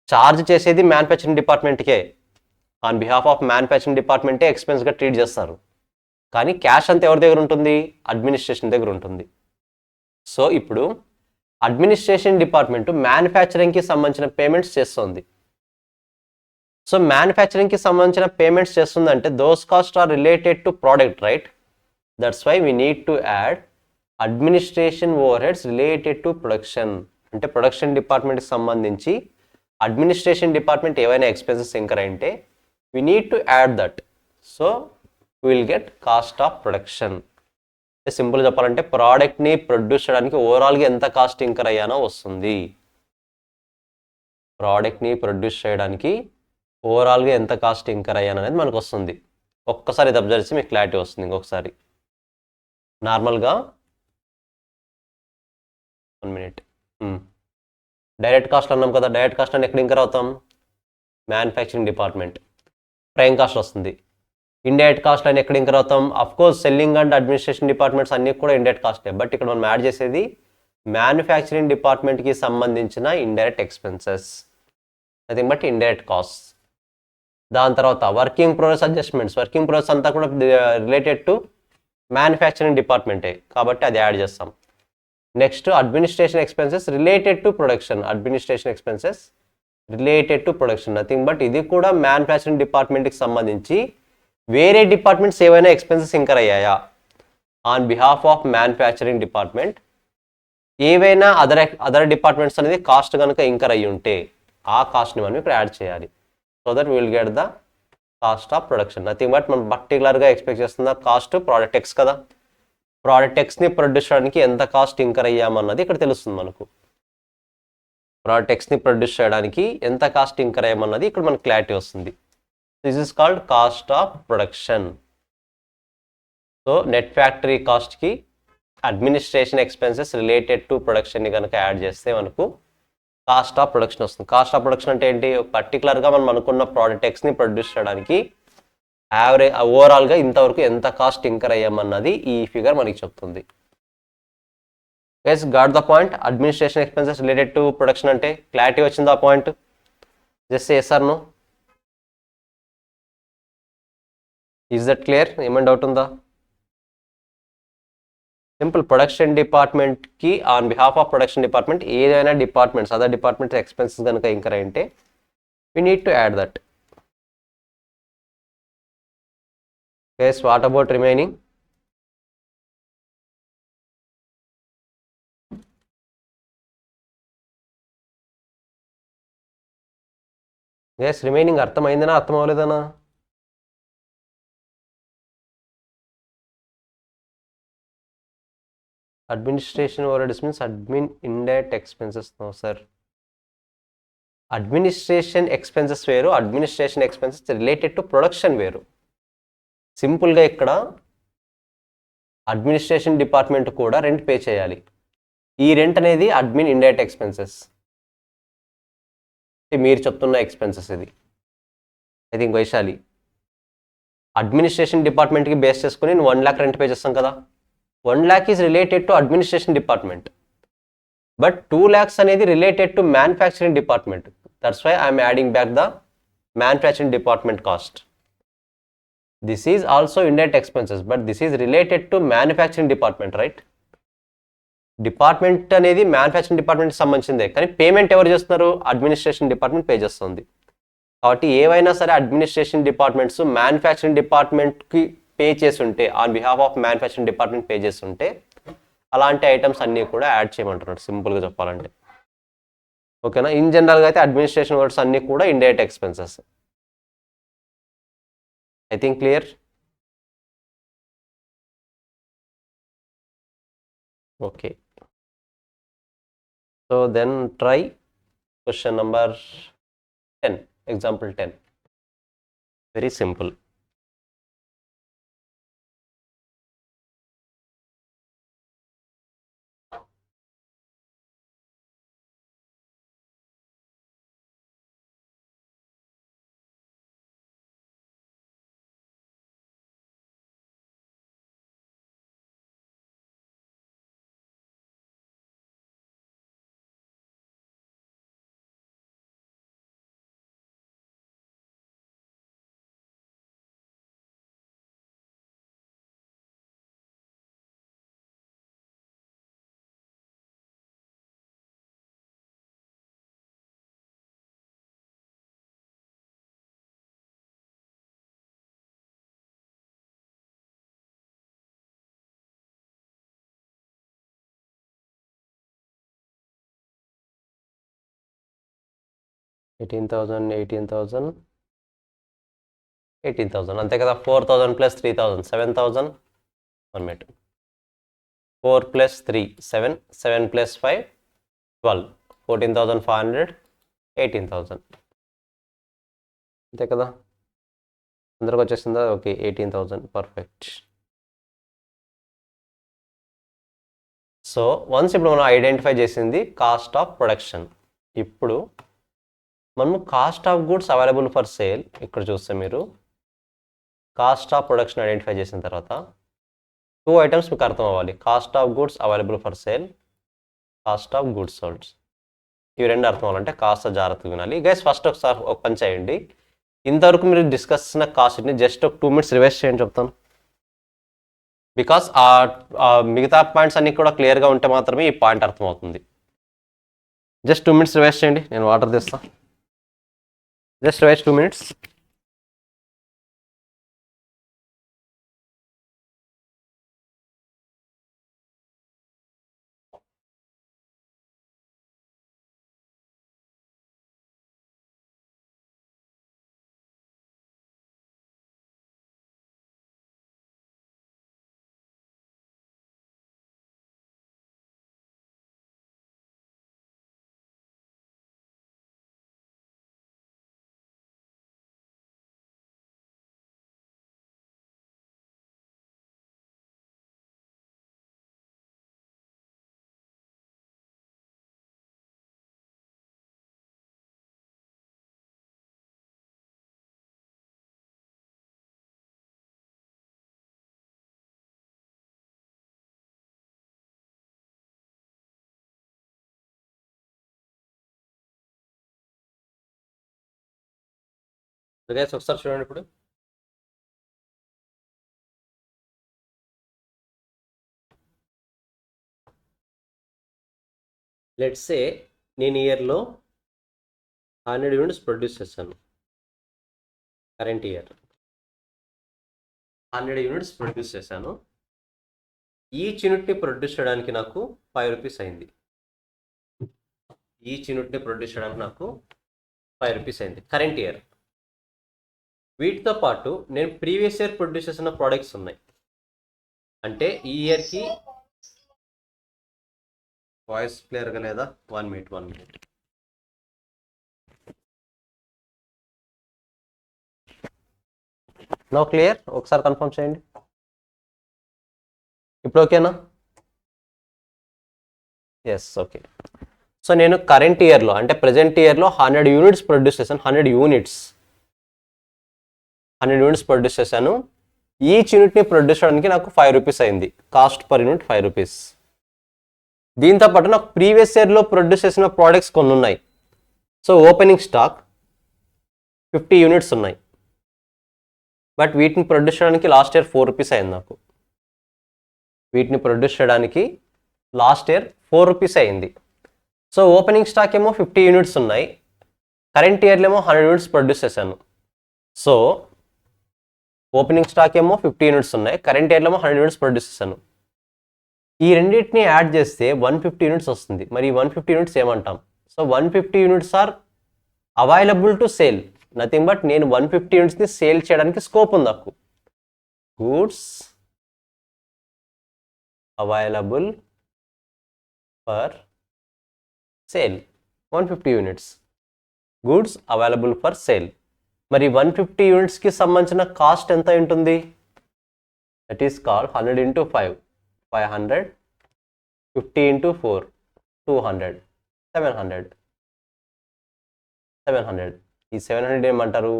ఛార్జ్ చేసేది మ్యానుఫ్యాక్చరింగ్ డిపార్ట్మెంట్కే. ఆన్ బిహాఫ్ ఆఫ్ మ్యానుఫ్యాక్చరింగ్ డిపార్ట్మెంటే ఎక్స్పెన్స్గా ట్రీట్ చేస్తారు. కానీ క్యాష్ అంతా ఎవరి దగ్గర ఉంటుంది? అడ్మినిస్ట్రేషన్ దగ్గర ఉంటుంది. సో ఇప్పుడు అడ్మినిస్ట్రేషన్ డిపార్ట్మెంట్ మ్యానుఫ్యాక్చరింగ్కి సంబంధించిన పేమెంట్స్ చేస్తుంది. సో మ్యానుఫ్యాక్చరింగ్కి సంబంధించిన పేమెంట్స్ చేస్తుందంటే those cost are related to product, right? That's why we need to add administration overheads related to production. అంటే ప్రొడక్షన్ డిపార్ట్మెంట్కి సంబంధించి అడ్మినిస్ట్రేషన్ డిపార్ట్మెంట్ ఏవైనా ఎక్స్పెన్సెస్ ఇంకర్ అయితే we need to add that. So will get cost of production. Simple చెప్పాలంటే ప్రోడక్ట్ని produce చేయడానికి ఓవరాల్గా ఎంత కాస్ట్ ఇంకర్ అయ్యానో వస్తుంది. ప్రోడక్ట్ని ప్రొడ్యూస్ చేయడానికి ఓవరాల్గా ఎంత కాస్ట్ ఇంకర్ అయ్యాను అనేది మనకు వస్తుంది. ఒక్కసారి ఇది అబ్జర్వ్ చేసి మీకు క్లారిటీ వస్తుంది. ఇంకొకసారి నార్మల్గా 1 minute డైరెక్ట్ కాస్ట్ అన్నాం కదా, డైరెక్ట్ కాస్ట్ అని ఎక్కడ ఇంకర్ అవుతాం? Manufacturing department. ప్రైమ్ కాస్ట్ వస్తుంది. ఇండైరెక్ట్ కాస్ట్ అని ఎక్కడ ఇంకర్ అవుతాం? Of course selling and administration departments అన్నీ కూడా ఇండైరెక్ట్ కాస్టే. బట్ ఇక్కడ మనం యాడ్ చేసేది మ్యానుఫ్యాక్చరింగ్ డిపార్ట్మెంట్కి సంబంధించిన indirect expenses, nothing but indirect cost. దాని తర్వాత working progress adjustments. Working progress అంతా కూడా రిలేటెడ్ టు మ్యానుఫ్యాక్చరింగ్ డిపార్ట్మెంటే, కాబట్టి అది యాడ్ చేస్తాం. Next administration expenses related to production. Administration expenses related to production, nothing but ఇది కూడా మ్యానుఫ్యాక్చరింగ్ డిపార్ట్మెంట్కి సంబంధించి వేరే డిపార్ట్మెంట్స్ ఏవైనా ఎక్స్పెన్సెస్ ఇంకర్ అయ్యాయా on behalf of manufacturing department, ఏవైనా అదర్ డిపార్ట్మెంట్స్ అనేది కాస్ట్ కనుక ఇంకర్ అయ్యి ఉంటే ఆ కాస్ట్ని మనం ఇక్కడ యాడ్ చేయాలి. So that will get the cost of production. Nothing but మనం పర్టికులర్గా ఎక్స్పెక్ట్ చేస్తున్న కాస్ట్ ప్రోడక్ట్ ఎక్స్ కదా. ప్రోడక్ట్ ఎక్స్ని ప్రొడ్యూస్ చేయడానికి ఎంత కాస్ట్ ఇంకర్ అయ్యామన్నది ఇక్కడ తెలుస్తుంది మనకు. ప్రోడక్ట్ ఎక్స్ని ప్రొడ్యూస్ చేయడానికి ఎంత కాస్ట్ ఇంకర్ అయ్యామన్నది ఇక్కడ మనకు క్లారిటీ వస్తుంది. This is called cost of production. So net factory కాస్ట్కి అడ్మినిస్ట్రేషన్ ఎక్స్పెన్సెస్ రిలేటెడ్ టు ప్రొడక్షన్ని కనుక యాడ్ చేస్తే మనకు కాస్ట్ ఆఫ్ ప్రొడక్షన్ వస్తుంది. కాస్ట్ ఆఫ్ ప్రొడక్షన్ అంటే ఏంటి? పర్టికులర్గా మనం అనుకున్న ప్రోడక్ట్ ఎక్స్ని ప్రొడ్యూస్ చేయడానికి ఓవరాల్గా ఇంతవరకు ఎంత కాస్ట్ ఇంకర్ అయ్యామన్నది ఈ ఫిగర్ మనకి చెప్తుంది. Guys got the point? Administration expenses related to production అంటే క్లారిటీ వచ్చింది ఆ point? Just yes or no? Is that clear? ఏమైనా డౌట్ ఉందా? సింపుల్. ప్రొడక్షన్ డిపార్ట్మెంట్కి on behalf of production department ఏదైనా డిపార్ట్మెంట్స్ అదర్ డిపార్ట్మెంట్స్ ఎక్స్పెన్సెస్ కనుక ఇంకర్ అయితే we need to add that. Yes, what about remaining? Yes, remaining అర్థమైందనా అర్థం అవ్వలేదనా? Administration overheads means admin indirect expenses. No sir, administration expenses వేరు, administration expenses related to production వేరు. సింపుల్గా ఇక్కడ administration department కూడా రెంట్ పే చేయాలి. ఈ రెంట్ అనేది అడ్మిన్ ఇండైరెక్ట్ ఎక్స్పెన్సెస్, మీరు చెప్తున్న ఎక్స్పెన్సెస్ ఇది. ఐ థింక్ వైశాలి అడ్మినిస్ట్రేషన్ డిపార్ట్మెంట్కి బేస్ చేసుకుని నేను 1 lakh రెంట్ పే చేస్తాం కదా. 1 lakh is related to administration department, but 2 lakhs అనేది related to manufacturing department. That's why I'm adding back the manufacturing department cost. This is also indirect expenses, but this is related to manufacturing department, right? Department అనేది manufacturing డిపార్ట్మెంట్కి సంబంధించిందే, కానీ payment ఎవరు చేస్తున్నారు? Administration department pay చేస్తుంది. కాబట్టి ఏవైనా సరే అడ్మినిస్ట్రేషన్ డిపార్ట్మెంట్స్ మ్యానుఫ్యాక్చరింగ్ డిపార్ట్మెంట్కి పే చేసి ఉంటే, on behalf of manufacturing department pay చేసి ఉంటే, అలాంటి ఐటమ్స్ అన్నీ కూడా యాడ్ చేయమంటున్నాడు, సింపుల్గా చెప్పాలంటే. ఓకేనా? ఇన్ జనరల్గా అయితే అడ్మినిస్ట్రేషన్ వర్డ్స్ అన్నీ కూడా indirect expenses. I think clear. Okay, so then try question number 10, example 10. Very simple. $18,000 అంతే కదా. 4,000 plus 3,000 7,000. 1 minute. 4 plus 3 7, 7 plus 5 12, 14,500, 18,000 అంతే కదా. అందరికి వచ్చేసిందా? Okay, 18,000 perfect. సో వన్స్ ఇప్పుడు మనం ఐడెంటిఫై చేసింది కాస్ట్ ఆఫ్ ప్రొడక్షన్. ఇప్పుడు మనము cost of goods available for sale ఇక్కడ చూస్తే మీరు కాస్ట్ ఆఫ్ ప్రొడక్షన్ ఐడెంటిఫై చేసిన తర్వాత 2 ఐటమ్స్ మీకు అర్థం అవ్వాలి. Cost of goods available for sale, cost of goods sold. ఇవి రెండు అర్థం అవ్వాలంటే కాస్త జాగ్రత్తగా వినాలి. గైస్ ఫస్ట్ ఒకసారి ఒక పని చేయండి, ఇంతవరకు మీరు డిస్కస్ చేసిన కాస్ట్ని జస్ట్ ఒక 2 minutes రివైజ్ చేయండి చెప్తాను. బికాస్ మిగతా పాయింట్స్ అన్నీ కూడా క్లియర్గా ఉంటే మాత్రమే ఈ పాయింట్ అర్థమవుతుంది. జస్ట్ 2 minutes రివైజ్ చేయండి, నేను వాటర్ తెస్తాను. Just revise 2 minutes. గైస్ ఒకసారి చూడండి ఇప్పుడు. లెట్స్ సే నేను ఇయర్లో 100 యూనిట్స్ ప్రొడ్యూస్ చేశాను. కరెంట్ ఇయర్ 100 యూనిట్స్ ప్రొడ్యూస్ చేశాను. ఈచ్ యూనిట్ని ప్రొడ్యూస్ చేయడానికి నాకు 5 రూపీస్ అయింది. ఈచ్ యూనిట్ని ప్రొడ్యూస్ చేయడానికి నాకు 5 రూపీస్ అయింది కరెంట్ ఇయర్. వీటితో పాటు నేను ప్రీవియస్ ఇయర్ ప్రొడ్యూస్ చేసిన ప్రోడక్ట్స్ ఉన్నాయి. అంటే ఈ ఇయర్కి వాయిస్ క్లియర్గా లేదా? 1 minute. No clear? ఒకసారి కన్ఫర్మ్ చేయండి. ఇప్పుడు ఓకేనా? Yes, okay. సో నేను కరెంట్ ఇయర్లో అంటే ప్రజెంట్ ఇయర్లో 100 యూనిట్స్ ప్రొడ్యూస్ చేశాను. 100 100 యూనిట్స్ ప్రొడ్యూస్ చేశాను. ఈచ్ యూనిట్ని ప్రొడ్యూస్ చేయడానికి నాకు 5 రూపీస్ అయింది. Cost per unit 5 rupees. దీంతో పాటు నాకు ప్రీవియస్ ఇయర్లో ప్రొడ్యూస్ చేసిన ప్రోడక్ట్స్ కొన్ని ఉన్నాయి. సో ఓపెనింగ్ స్టాక్ 50 యూనిట్స్ ఉన్నాయి. బట్ వీటిని ప్రొడ్యూస్ చేయడానికి లాస్ట్ ఇయర్ 4 రూపీస్ అయింది నాకు. వీటిని ప్రొడ్యూస్ చేయడానికి లాస్ట్ ఇయర్ 4 రూపీస్ అయింది. సో ఓపెనింగ్ స్టాక్ ఏమో 50 యూనిట్స్ ఉన్నాయి. కరెంట్ ఇయర్లో ఏమో 100 యూనిట్స్ ప్రొడ్యూస్ చేశాను. సో ఓపెనింగ్ స్టాక్ ఏమో 50 యూనిట్స్ ఉన్నాయి. కరెంట్ ఇయర్లో ఏమో 100 యూనిట్స్ ప్రొడ్యూస్ చేశాను. ఈ రెండింటిని యాడ్ చేస్తే 150 యూనిట్స్ వస్తుంది. మరి 150 యూనిట్స్ ఏమంటాం? So 150 units are available to sale. Nothing but నేను 150 యూనిట్స్ని సేల్ చేయడానికి స్కోప్ ఉంది నాకు. Goods available for sale 150 units. Goods available for sale. మరి 150 యూనిట్స్కి సంబంధించిన కాస్ట్ ఎంత ఉంటుంది? That is called 100 into 5, 500, 50 into 4, 200, 700. ఈ 700 ఏమంటారు?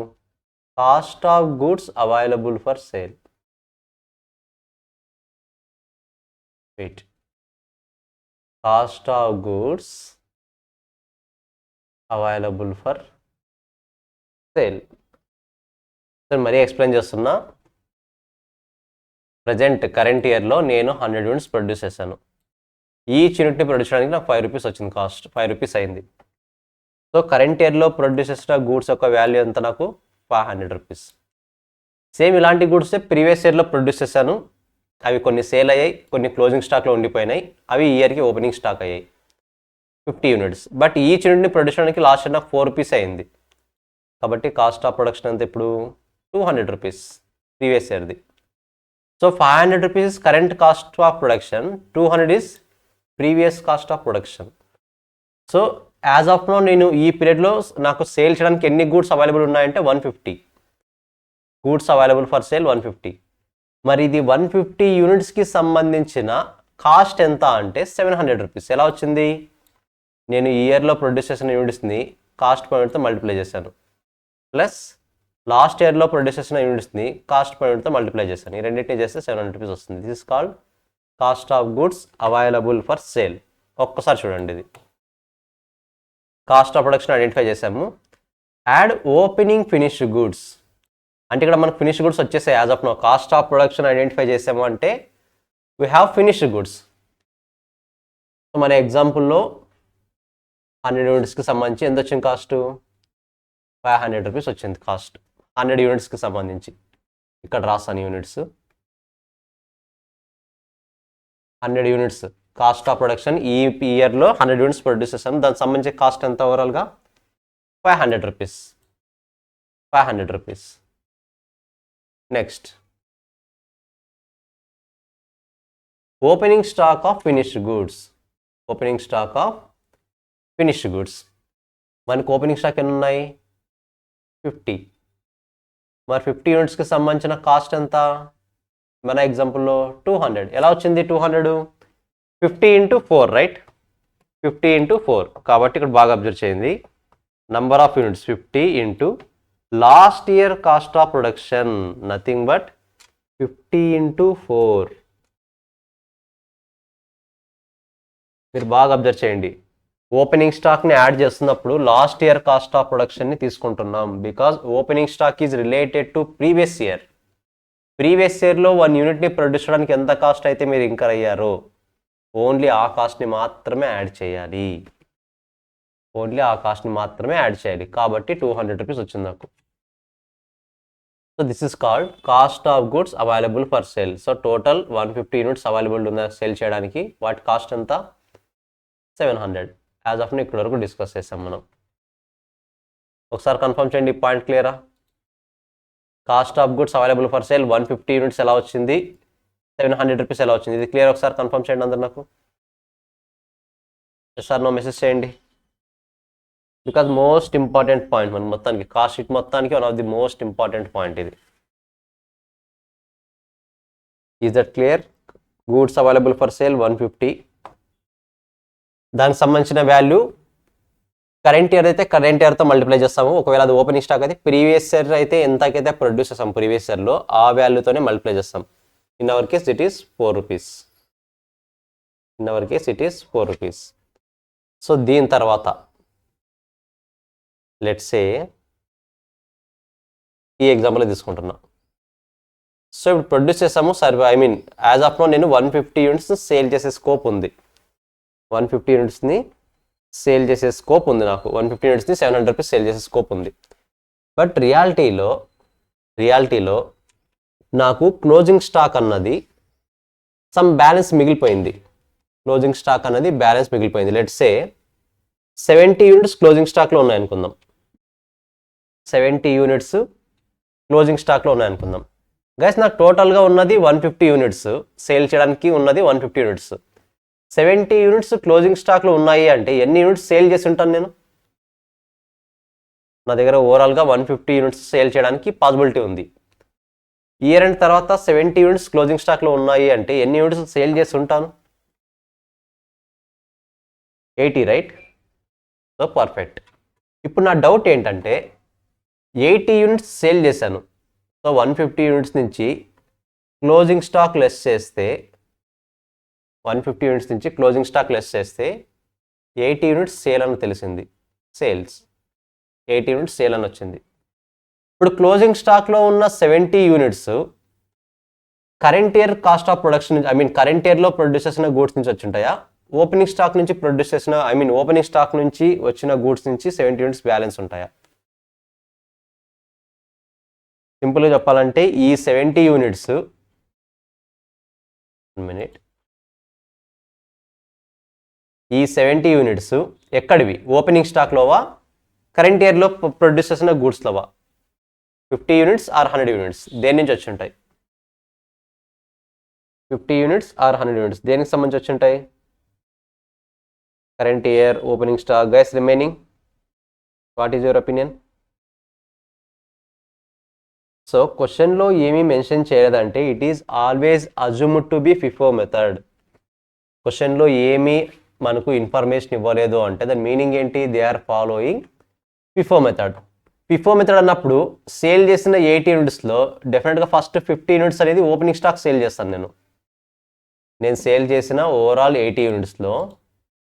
Cost of goods available for sale. Wait, cost of goods available for sale. Sir మరీ ఎక్స్ప్లెయిన్ చేస్తున్నా. ప్రజెంట్ కరెంట్ ఇయర్లో నేను 100 యూనిట్స్ ప్రొడ్యూస్ చేశాను. ఈచ్ యూనిట్ని ప్రొడ్యూస్ చేయడానికి నాకు 5 రూపీస్ వచ్చింది. కాస్ట్ 5 రూపీస్ అయింది. సో కరెంట్ ఇయర్లో ప్రొడ్యూస్ చేసిన గూడ్స్ యొక్క వాల్యూ ఎంత? నాకు 500 రూపీస్. సేమ్ ఇలాంటి గూడ్స్ ప్రీవియస్ ఇయర్లో ప్రొడ్యూస్ చేశాను. అవి కొన్ని సేల్ అయ్యాయి, కొన్ని క్లోజింగ్ స్టాక్లో ఉండిపోయినాయి. అవి ఈ ఇయర్కి ఓపెనింగ్ స్టాక్ అయ్యాయి 50 యూనిట్స్. బట్ ఈచ్ యూనిట్ని ప్రొడ్యూస్ చేయడానికి లాస్ట్ ఇయర్ నాకు 4 రూపీస్ అయింది. కాబట్టి కాస్ట్ ఆఫ్ ప్రొడక్షన్ అంతా ఇప్పుడు 200 రూపీస్ ప్రీవియస్ ఇయర్ది. So 500 rupees current cost of production, 200 is previous cost of production. So as of now నేను ఈ పీరియడ్లో నాకు సేల్ చేయడానికి ఎన్ని గూడ్స్ అవైలబుల్ ఉన్నాయంటే 150 గూడ్స్ అవైలబుల్ ఫర్ సేల్ 150. మరి ఇది 150 యూనిట్స్కి సంబంధించిన కాస్ట్ ఎంత అంటే 700 రూపీస్. ఎలా వచ్చింది? నేను ఈ ఇయర్లో ప్రొడ్యూస్ చేసిన యూనిట్స్ని కాస్ట్ పర్ యూనిట్తో మల్టిప్లై చేశాను, ప్లస్ లాస్ట్ ఇయర్లో ప్రొడ్యూస్ చేసిన యూనిట్స్ని కాస్ట్ పర్ యూనిట్తో మల్టిప్లై చేశాను. ఈ రెండింటిని చేస్తే 700 రూపీస్ వస్తుంది. This is called cost of goods available for sale. ఒక్కసారి చూడండి, ఇది కాస్ట్ ఆఫ్ ప్రొడక్షన్ ఐడెంటిఫై చేసాము. యాడ్ ఓపెనింగ్ ఫినిష్డ్ గూడ్స్ అంటే ఇక్కడ మనకు ఫినిష్డ్ గుడ్స్ వచ్చేసాయి. As of now cost of production identify చేసాము అంటే we have finished goods. So మన ఎగ్జాంపుల్లో 100 యూనిట్స్కి సంబంధించి ఎంత వచ్చింది? కాస్ట్ 500 రూపీస్ వచ్చింది. కాస్ట్ 100 యూనిట్స్కి సంబంధించి ఇక్కడ రాస్తాను units. 100 units cost of production ఈ ఇయర్లో 100 యూనిట్స్ ప్రొడ్యూస్ చేస్తాను. దానికి సంబంధించి కాస్ట్ ఎంత ఓవరాల్గా? 500 rupees. 500 rupees. Next opening stock of finished goods. Opening stock of finished goods. మనకు ఓపెనింగ్ స్టాక్ ఎన్ని ఉన్నాయి? 50. మరి 50 యూనిట్స్కి సంబంధించిన కాస్ట్ ఎంత? మన ఎగ్జాంపుల్లో 200. ఎలా వచ్చింది 200? 50 into 4, రైట్? 50 into 4. కాబట్టి ఇక్కడ బాగా అబ్జర్వ్ చేయండి. Number of units 50 into last year cost of production, nothing but 50 into 4. మీరు బాగా అబ్జర్వ్ చేయండి. ఓపెనింగ్ స్టాక్ని యాడ్ చేస్తున్నప్పుడు లాస్ట్ ఇయర్ కాస్ట్ ఆఫ్ ప్రొడక్షన్ని తీసుకుంటున్నాం. Because opening stock is related to previous year. Previous ఇయర్లో 1 యూనిట్ని ప్రొడ్యూస్ చేయడానికి ఎంత కాస్ట్ అయితే మీరు ఇంకర్ అయ్యారో ఓన్లీ ఆ కాస్ట్ని మాత్రమే యాడ్ చేయాలి. ఓన్లీ ఆ కాస్ట్ని మాత్రమే యాడ్ చేయాలి. కాబట్టి 200 రూపీస్ వచ్చింది నాకు. So this is called cost of goods available for sale. So total 150 units available ఉన్న సేల్ చేయడానికి. వాటి కాస్ట్ ఎంత? 700. యాజ్ ఆఫ్ ఇక్కడ వరకు డిస్కస్ చేసాం మనం. ఒకసారి కన్ఫర్మ్ చేయండి, పాయింట్ క్లియరా? Cost of goods available for sale 150 units ఎలా వచ్చింది, 700 రూపీస్ ఎలా వచ్చింది, ఇది క్లియర్? ఒకసారి కన్ఫర్మ్ చేయండి అందరు నాకు. సార్ నో మెసేజ్ చేయండి. బికాజ్ మోస్ట్ ఇంపార్టెంట్ పాయింట్ మన మొత్తానికి, కాస్ట్ షీట్ మొత్తానికి one of the most important point ఇది. Is that clear? Goods available for sale 150, దానికి సంబంధించిన వాల్యూ కరెంట్ ఇయర్ అయితే కరెంట్ ఇయర్తో మల్టిప్లై చేస్తాము. ఒకవేళ అది ఓపెనింగ్ స్టాక్ అయితే ప్రీవియస్ ఇయర్ అయితే ఎంతకైతే ప్రొడ్యూస్ చేస్తాం ప్రీవియస్ ఇయర్లో ఆ వాల్యూతోనే మల్టిప్లై చేస్తాం. In our case it is 4 rupees. In our case it is 4 rupees. So దీని తర్వాత లెట్స్ సే ఈ ఎగ్జాంపుల్ తీసుకుంటున్నా. సో ఇప్పుడు ప్రొడ్యూస్ చేస్తాము సర్వే యాజ్ ఆఫ్ నో నేను 150 యూనిట్స్ సేల్ చేసే స్కోప్ ఉంది. 150 యూనిట్స్ని సేల్ చేసే స్కోప్ ఉంది నాకు. 150 యూనిట్స్ని 700 రూపీస్ సేల్ చేసే స్కోప్ ఉంది. బట్ రియాలిటీలో నాకు క్లోజింగ్ స్టాక్ అన్నది సమ్ బ్యాలెన్స్ మిగిలిపోయింది. క్లోజింగ్ స్టాక్ అన్నది బ్యాలెన్స్ మిగిలిపోయింది. లెట్స్ సే 70 యూనిట్స్ క్లోజింగ్ స్టాక్లో ఉన్నాయనుకుందాం. 70 యూనిట్స్ క్లోజింగ్ స్టాక్లో ఉన్నాయనుకుందాం. గైస్ నాకు టోటల్గా ఉన్నది 150 యూనిట్స్, సేల్ చేయడానికి ఉన్నది 150 యూనిట్స్. 70 యూనిట్స్ క్లోజింగ్ స్టాక్లో ఉన్నాయి అంటే ఎన్ని యూనిట్స్ సేల్ చేసి ఉంటాను నేను? నా దగ్గర ఓవరాల్గా 150 యూనిట్స్ సేల్ చేయడానికి పాసిబిలిటీ ఉంది. ఇయర్ ఎండ్ తర్వాత 70 యూనిట్స్ క్లోజింగ్ స్టాక్లో ఉన్నాయి అంటే ఎన్ని యూనిట్స్ సేల్ చేసి ఉంటాను? 80, రైట్? So perfect. ఇప్పుడు నా డౌట్ ఏంటంటే 80 యూనిట్స్ సేల్ చేశాను. సో 150 యూనిట్స్ నుంచి క్లోజింగ్ స్టాక్ లెస్ చేస్తే 150 యూనిట్స్ నుంచి క్లోజింగ్ స్టాక్ లెస్ చేస్తే 80 యూనిట్స్ సేల్ అని తెలిసింది. సేల్స్ 80 యూనిట్స్ సేల్ అని వచ్చింది. ఇప్పుడు క్లోజింగ్ స్టాక్లో ఉన్న 70 units current year cost of production current ఇయర్లో ప్రొడ్యూస్ చేసిన గూడ్స్ నుంచి వచ్చి ఉంటాయా? ఓపెనింగ్ స్టాక్ నుంచి ప్రొడ్యూస్ చేసిన ఓపెనింగ్ స్టాక్ నుంచి వచ్చిన గూడ్స్ నుంచి 70 యూనిట్స్ బ్యాలెన్స్ ఉంటాయా? సింపుల్గా చెప్పాలంటే ఈ 70 యూనిట్స్ ఈ 70 యూనిట్స్ ఎక్కడివి? ఓపెనింగ్ స్టాక్లోవా, కరెంట్ ఇయర్లో ప్రొడ్యూస్ చేసిన గూడ్స్లోవా? 50 యూనిట్స్ ఆర్ 100 యూనిట్స్ దేని నుంచి వచ్చి ఉంటాయి? 50 యూనిట్స్ ఆర్ 100 యూనిట్స్ దేనికి సంబంధించి వచ్చి ఉంటాయి? Current year, opening stock. Guys remaining, what is your opinion? So క్వశ్చన్లో ఏమీ మెన్షన్ చేయలేదంటే it is always assumed to be FIFO method. క్వశ్చన్లో ఏమీ మనకు ఇన్ఫర్మేషన్ ఇవ్వలేదు అంటే దాని మీనింగ్ ఏంటి? They are following FIFO method. FIFO method అన్నప్పుడు సేల్ చేసిన 80 యూనిట్స్లో డెఫినెట్గా ఫస్ట్ 50 యూనిట్స్ అనేది ఓపెనింగ్ స్టాక్ సేల్ చేస్తాను. నేను సేల్ చేసిన ఓవరాల్ 80 యూనిట్స్లో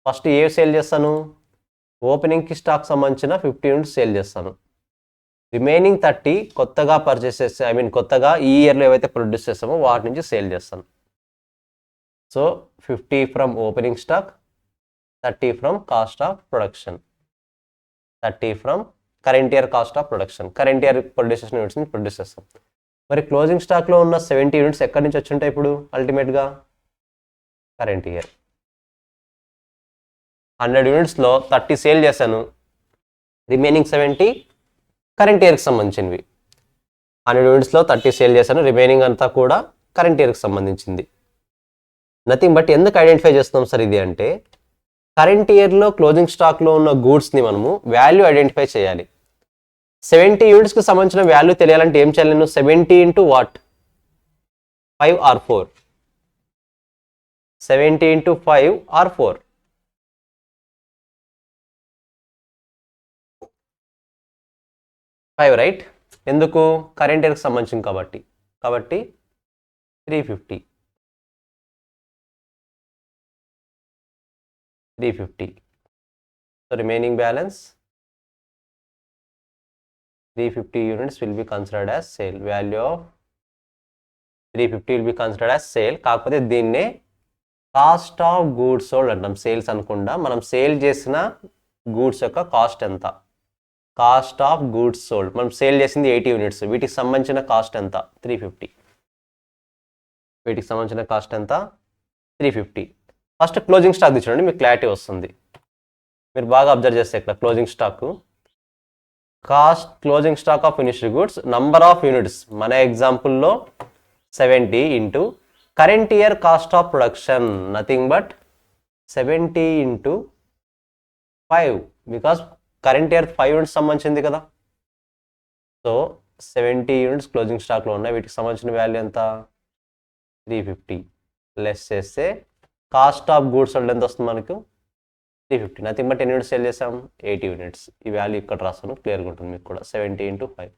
ఫస్ట్ ఏ సేల్ చేస్తాను? ఓపెనింగ్కి స్టాక్ సంబంధించిన 50 యూనిట్స్ సేల్ చేస్తాను. రిమైనింగ్ 30 కొత్తగా పర్చేస్ చేస్తే కొత్తగా ఈ ఇయర్లో ఏవైతే ప్రొడ్యూస్ చేస్తామో వాటి నుంచి సేల్ చేస్తాను. So 50 from opening stock, 30 from cost of production, 30 from current year cost of production. Current year produce చేసిన యూనిట్స్ని ప్రొడ్యూస్ చేస్తాం. మరి క్లోజింగ్ స్టాక్లో ఉన్న 70 యూనిట్స్ ఎక్కడి నుంచి వచ్చి ఉంటాయి? ఇప్పుడు అల్టిమేట్గా కరెంట్ ఇయర్. 100 యూనిట్స్లో 30 సేల్ చేశాను, రిమైనింగ్ 70 కరెంట్ ఇయర్కి సంబంధించినవి. 100 యూనిట్స్లో 30 సేల్ చేశాను, రిమైనింగ్ అంతా కూడా కరెంట్ ఇయర్కి సంబంధించింది. నథింగ్ బట్ ఎందుకు ఐడెంటిఫై చేస్తున్నాం సార్ ఇది అంటే కరెంట్ ఇయర్లో క్లోజింగ్ స్టాక్లో ఉన్న గూడ్స్ని మనము వాల్యూ ఐడెంటిఫై చేయాలి. 70 యూనిట్స్కి సంబంధించిన వాల్యూ తెలియాలంటే ఏం చేయాలి? నేను 70 into what? 5 or 4? 70 into 5 or 4? 5, right? ఎందుకు? కరెంట్ ఇయర్కి సంబంధించింది కాబట్టి 350. So remaining balance 350 units will be considered as sale. Value of 350 will be considered as sale. కాకపోతే దీన్నే కాస్ట్ ఆఫ్ గూడ్స్ సోల్డ్ అంటాం. సేల్స్ అనుకుండా మనం సేల్ చేసిన గూడ్స్ యొక్క కాస్ట్ ఎంత? Cost of goods sold. మనం సేల్ చేసింది 80 యూనిట్స్, వీటికి సంబంధించిన కాస్ట్ ఎంత? 350. వీటికి సంబంధించిన కాస్ట్ ఎంత? 350. ఫస్ట్ క్లోజింగ్ స్టాక్ చూడండి, మీకు క్లారిటీ వస్తుంది. మీరు బాగా అబ్జర్వ్ చేస్తే ఇక్కడ closing stock cost, closing stock of finished goods, number of units మన ఎగ్జాంపుల్లో 70 into current year cost of production, nothing but 70 into 5, because current year 5 units సంబంధించింది కదా. సో 70 యూనిట్స్ క్లోజింగ్ స్టాక్లో ఉన్నాయి, వీటికి సంబంధించిన వాల్యూ ఎంత? 350. లెస్ చేస్తే కాస్ట్ ఆఫ్ గూడ్స్ సోల్డ్ ఎంత వస్తుంది మనకు? 350, నథింగ్ బట్ ఎన్ని యూనిట్స్ సేల్ చేసాం, 80 యూనిట్స్. ఈ వాల్యూ ఇక్కడ రాస్తాను, క్లియర్గా ఉంటుంది మీకు కూడా. 70 × 5,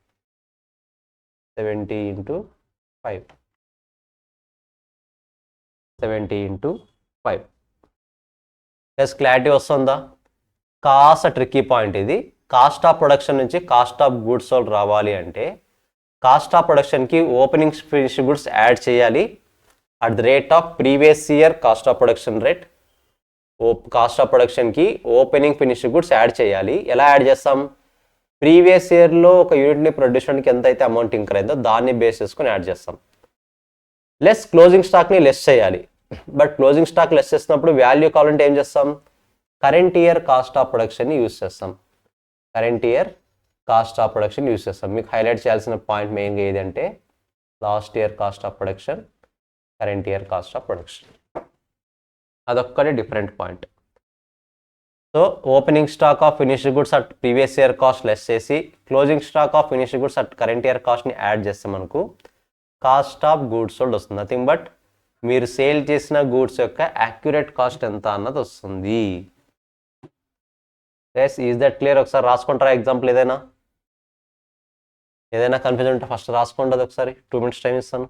70 × 5, 70 × 5. ప్లస్ క్లారిటీ వస్తుందా? కాస్త ట్రిక్కీ పాయింట్ ఇది. కాస్ట్ ఆఫ్ ప్రొడక్షన్ నుంచి కాస్ట్ ఆఫ్ గూడ్స్ సోల్డ్ రావాలి అంటే కాస్ట్ ఆఫ్ ప్రొడక్షన్కి ఓపెనింగ్ ఫినిష్ గుడ్స్ యాడ్ చేయాలి at the rate of previous year cost of production rate. Cost of ప్రొడక్షన్కి ఓపెనింగ్ ఫినిష్ గుడ్స్ యాడ్ చేయాలి. ఎలా add చేస్తాం? ప్రీవియస్ ఇయర్లో ఒక యూనిట్ని ప్రొడ్యూస్ చేయడానికి ఎంత అయితే అమౌంట్ ఇంకర్ అయిందో దాన్ని బేస్ చేసుకొని యాడ్ చేస్తాం. లెస్ క్లోజింగ్ స్టాక్ని లెస్ చేయాలి. బట్ క్లోజింగ్ స్టాక్ లెస్ చేసినప్పుడు వాల్యూ కావాలంటే ఏం చేస్తాం? కరెంట్ ఇయర్ కాస్ట్ ఆఫ్ ప్రొడక్షన్ని యూజ్ చేస్తాం. Current year cost of production use చేస్తాం. మీకు హైలైట్ చేయాల్సిన పాయింట్ మెయిన్గా ఏదంటే last year cost of production, current year cost of production. అదొక్కటే different point. So opening stock of finished goods at previous year cost less చేసి closing stock of finished goods at current year కాస్ట్ని add చేస్తే మనకు cost of goods sold వస్తుంది. Nothing but మీరు sale చేసిన goods యొక్క accurate cost ఎంత అన్నది వస్తుంది. Yes, is that clear? ఒకసారి రాసుకుంటారా ఎగ్జాంపుల్ ఏదైనా కన్ఫ్యూజన్ ఉంటే ఫస్ట్ రాసుకుంటుంది. ఒకసారి 2 minutes టైం ఇస్తాను.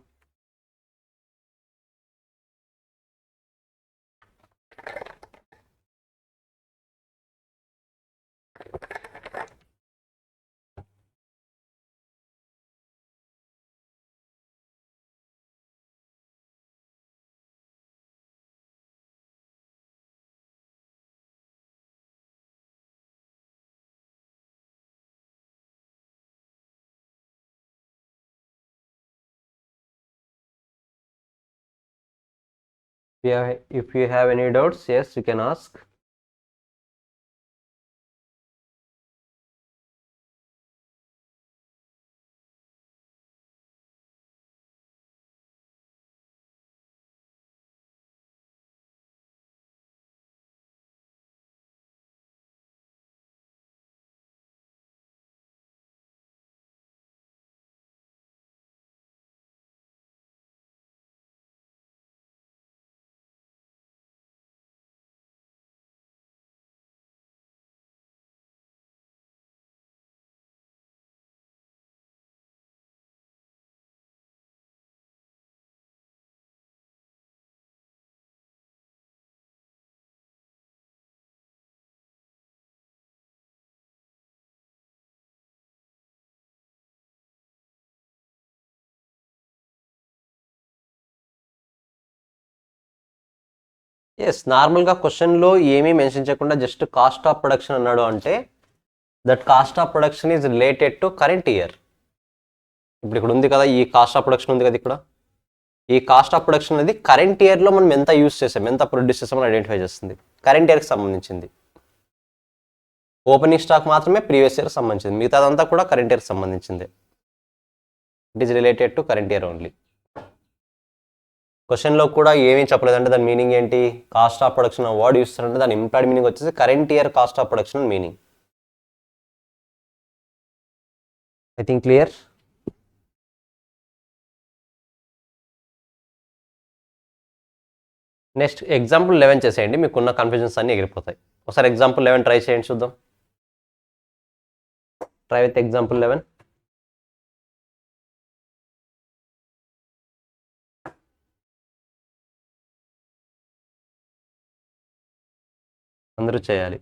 If you have any doubts, yes, you can ask. Yes, నార్మల్గా క్వశ్చన్లో ఏమీ మెన్షన్ చేయకుండా జస్ట్ కాస్ట్ ఆఫ్ ప్రొడక్షన్ అన్నాడు అంటే that cost of production is related to current year. ఇప్పుడు ఇక్కడ ఉంది కదా, ఈ కాస్ట్ ఆఫ్ ప్రొడక్షన్ ఉంది కదా, ఇక్కడ ఈ కాస్ట్ ఆఫ్ ప్రొడక్షన్ అనేది కరెంట్ ఇయర్లో మనం ఎంత యూస్ చేసాం, ఎంత ప్రొడ్యూస్ చేసామని ఐడెంటిఫై చేస్తుంది. కరెంట్ ఇయర్కి సంబంధించింది. ఓపెనింగ్ స్టాక్ మాత్రమే ప్రీవియస్ ఇయర్కి సంబంధించింది, మిగతాదంతా కూడా కరెంట్ ఇయర్కి సంబంధించింది. It is related to current year only. క్వశ్చన్లో కూడా ఏమీ చెప్పలేదంటే దాని మీనింగ్ ఏంటి? Cost of production word use చేస్తారంటే దాని ఇంప్లాయిడ్ మీనింగ్ వచ్చేసి current year cost of production meaning. I think clear. Next example 11 చేసేయండి, మీకున్న కన్ఫ్యూజన్స్ అన్నీ ఎగిరిపోతాయి. ఒకసారి ఎగ్జాంపుల్ 11 ట్రై చేయండి చూద్దాం. Try with example 11. అందరూ చేయాలి.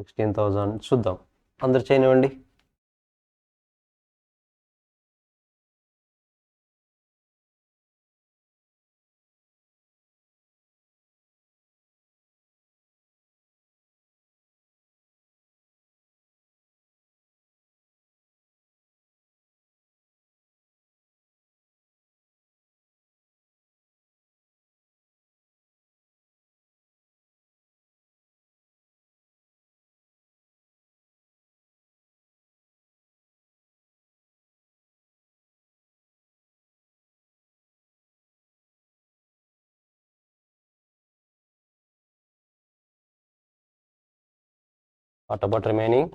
$16,000 చూద్దాం. అందరూ చేయనివ్వండి. What about remaining?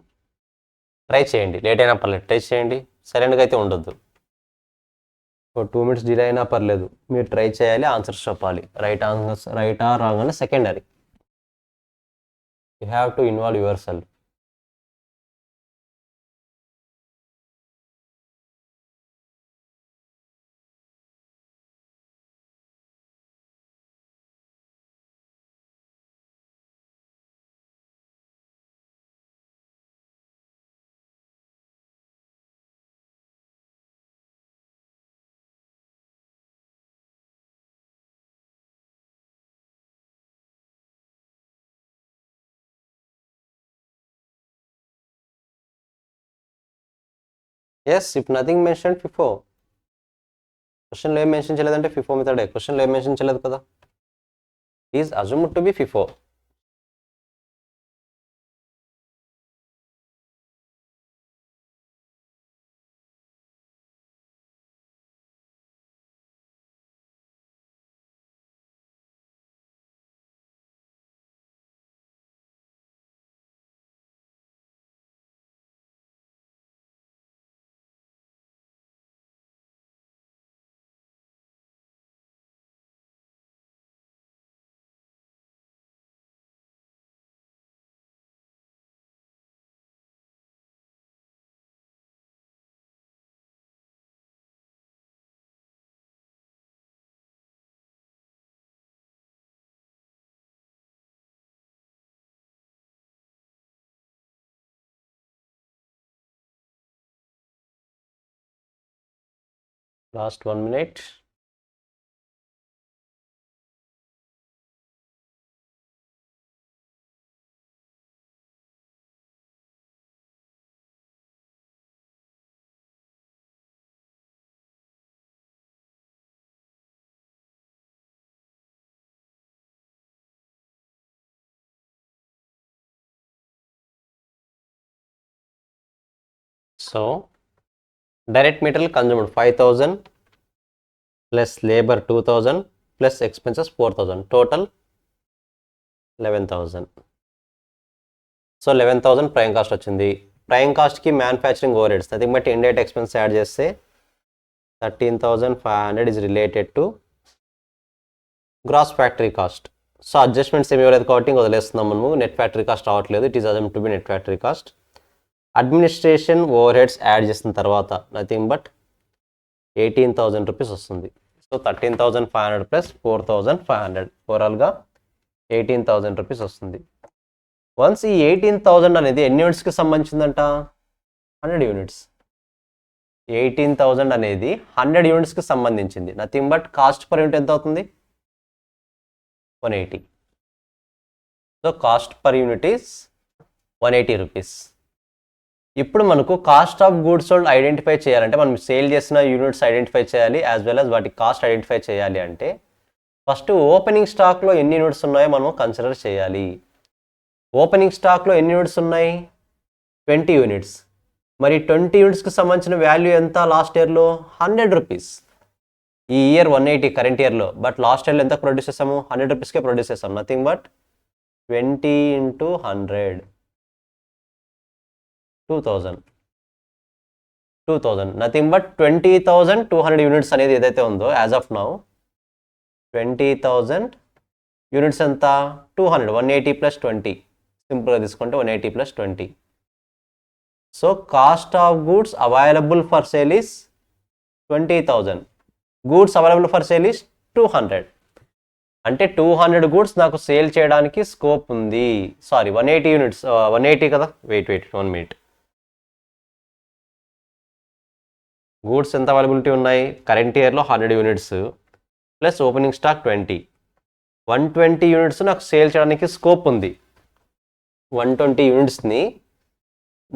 ట్రై చేయండి, లేట్ అయినా పర్లేదు, ట్రై చేయండి, సైలెంట్గా అయితే ఉండొద్దు. 2 minutes డిలే అయినా పర్లేదు, మీరు ట్రై చేయాలి, ఆన్సర్స్ చెప్పాలి. రైట్ ఆర్ రాంగ్ అని secondary. You have to involve yourself. Yes, if nothing mention FIFO. క్వశ్చన్లో ఏం మెన్షన్ చేయలేదంటే ఫిఫో మెథడే. క్వశ్చన్లో ఏం మెన్షన్ చేయలేదు కదా. Is assumed to B FIFO. Last 1 minute. So direct material consumed 5,000 plus labor 2,000 plus expenses 4,000, total 11,000. So 11,000 prime cost వచ్చింది. Prime కాస్ట్కి manufacturing overheads nothing but indirect expense add చేస్తే 13,500 is related to gross factory cost. So adjustments ఏమి ఇవ్వలేదు కాబట్టి ఇంక వదిలేస్తున్నాం మనము. Net factory cost రావట్లేదు, it is assume to be net factory cost. Administration overheads add చేసిన తర్వాత నథింగ్ బట్ 18,000 రూపీస్ వస్తుంది. సో 13,500 ప్లస్ 4,500 ఓవరాల్గా 18,000 రూపీస్ వస్తుంది. వన్స్ ఈ 18,000 అనేది ఎన్ని యూనిట్స్కి సంబంధించిందంట? 100 యూనిట్స్. 18,000 అనేది 100 యూనిట్స్కి సంబంధించింది. Nothing but cost per unit ఎంత అవుతుంది? 180. So cost per unit is 180 rupees. ఇప్పుడు మనకు cost of goods sold identify చేయాలంటే, మనం సేల్ చేసిన యూనిట్స్ ఐడెంటిఫై చేయాలి యాజ్ వెల్ యాజ్ వాటి కాస్ట్ ఐడెంటిఫై చేయాలి అంటే ఫస్ట్ ఓపెనింగ్ స్టాక్లో ఎన్ని యూనిట్స్ ఉన్నాయో మనం కన్సిడర్ చేయాలి. ఓపెనింగ్ స్టాక్లో ఎన్ని యూనిట్స్ ఉన్నాయి? 20 యూనిట్స్. మరి 20 యూనిట్స్కి సంబంధించిన వాల్యూ ఎంత లాస్ట్ ఇయర్లో? 100 రూపీస్. ఈ ఇయర్ 180 కరెంట్ ఇయర్లో, బట్ లాస్ట్ ఇయర్లో ఎంత ప్రొడ్యూస్ చేసాము? 100 రూపీస్కే ప్రొడ్యూస్ చేసాం. Nothing but 20 into 100 2,000. Nothing but 20,200 units అనేది ఏదైతే ఉందో యాజ్ ఆఫ్ నౌ 20,000 యూనిట్స్ ఎంత? 200. 180 ప్లస్ 20 సింపుల్గా తీసుకుంటే 180 plus 20. So cost of goods available for sale is 20,000. Goods available for sale is 200. అంటే 200 గూడ్స్ నాకు సేల్ చేయడానికి స్కోప్ ఉంది. సారీ 180 యూనిట్స్ 180 కదా. Wait 1 minute. గూడ్స్ ఎంత అవైలబిలిటీ ఉన్నాయి? కరెంట్ ఇయర్లో 100 units plus opening stock 20. 120 units నాకు సేల్ చేయడానికి స్కోప్ ఉంది. 120 యూనిట్స్ని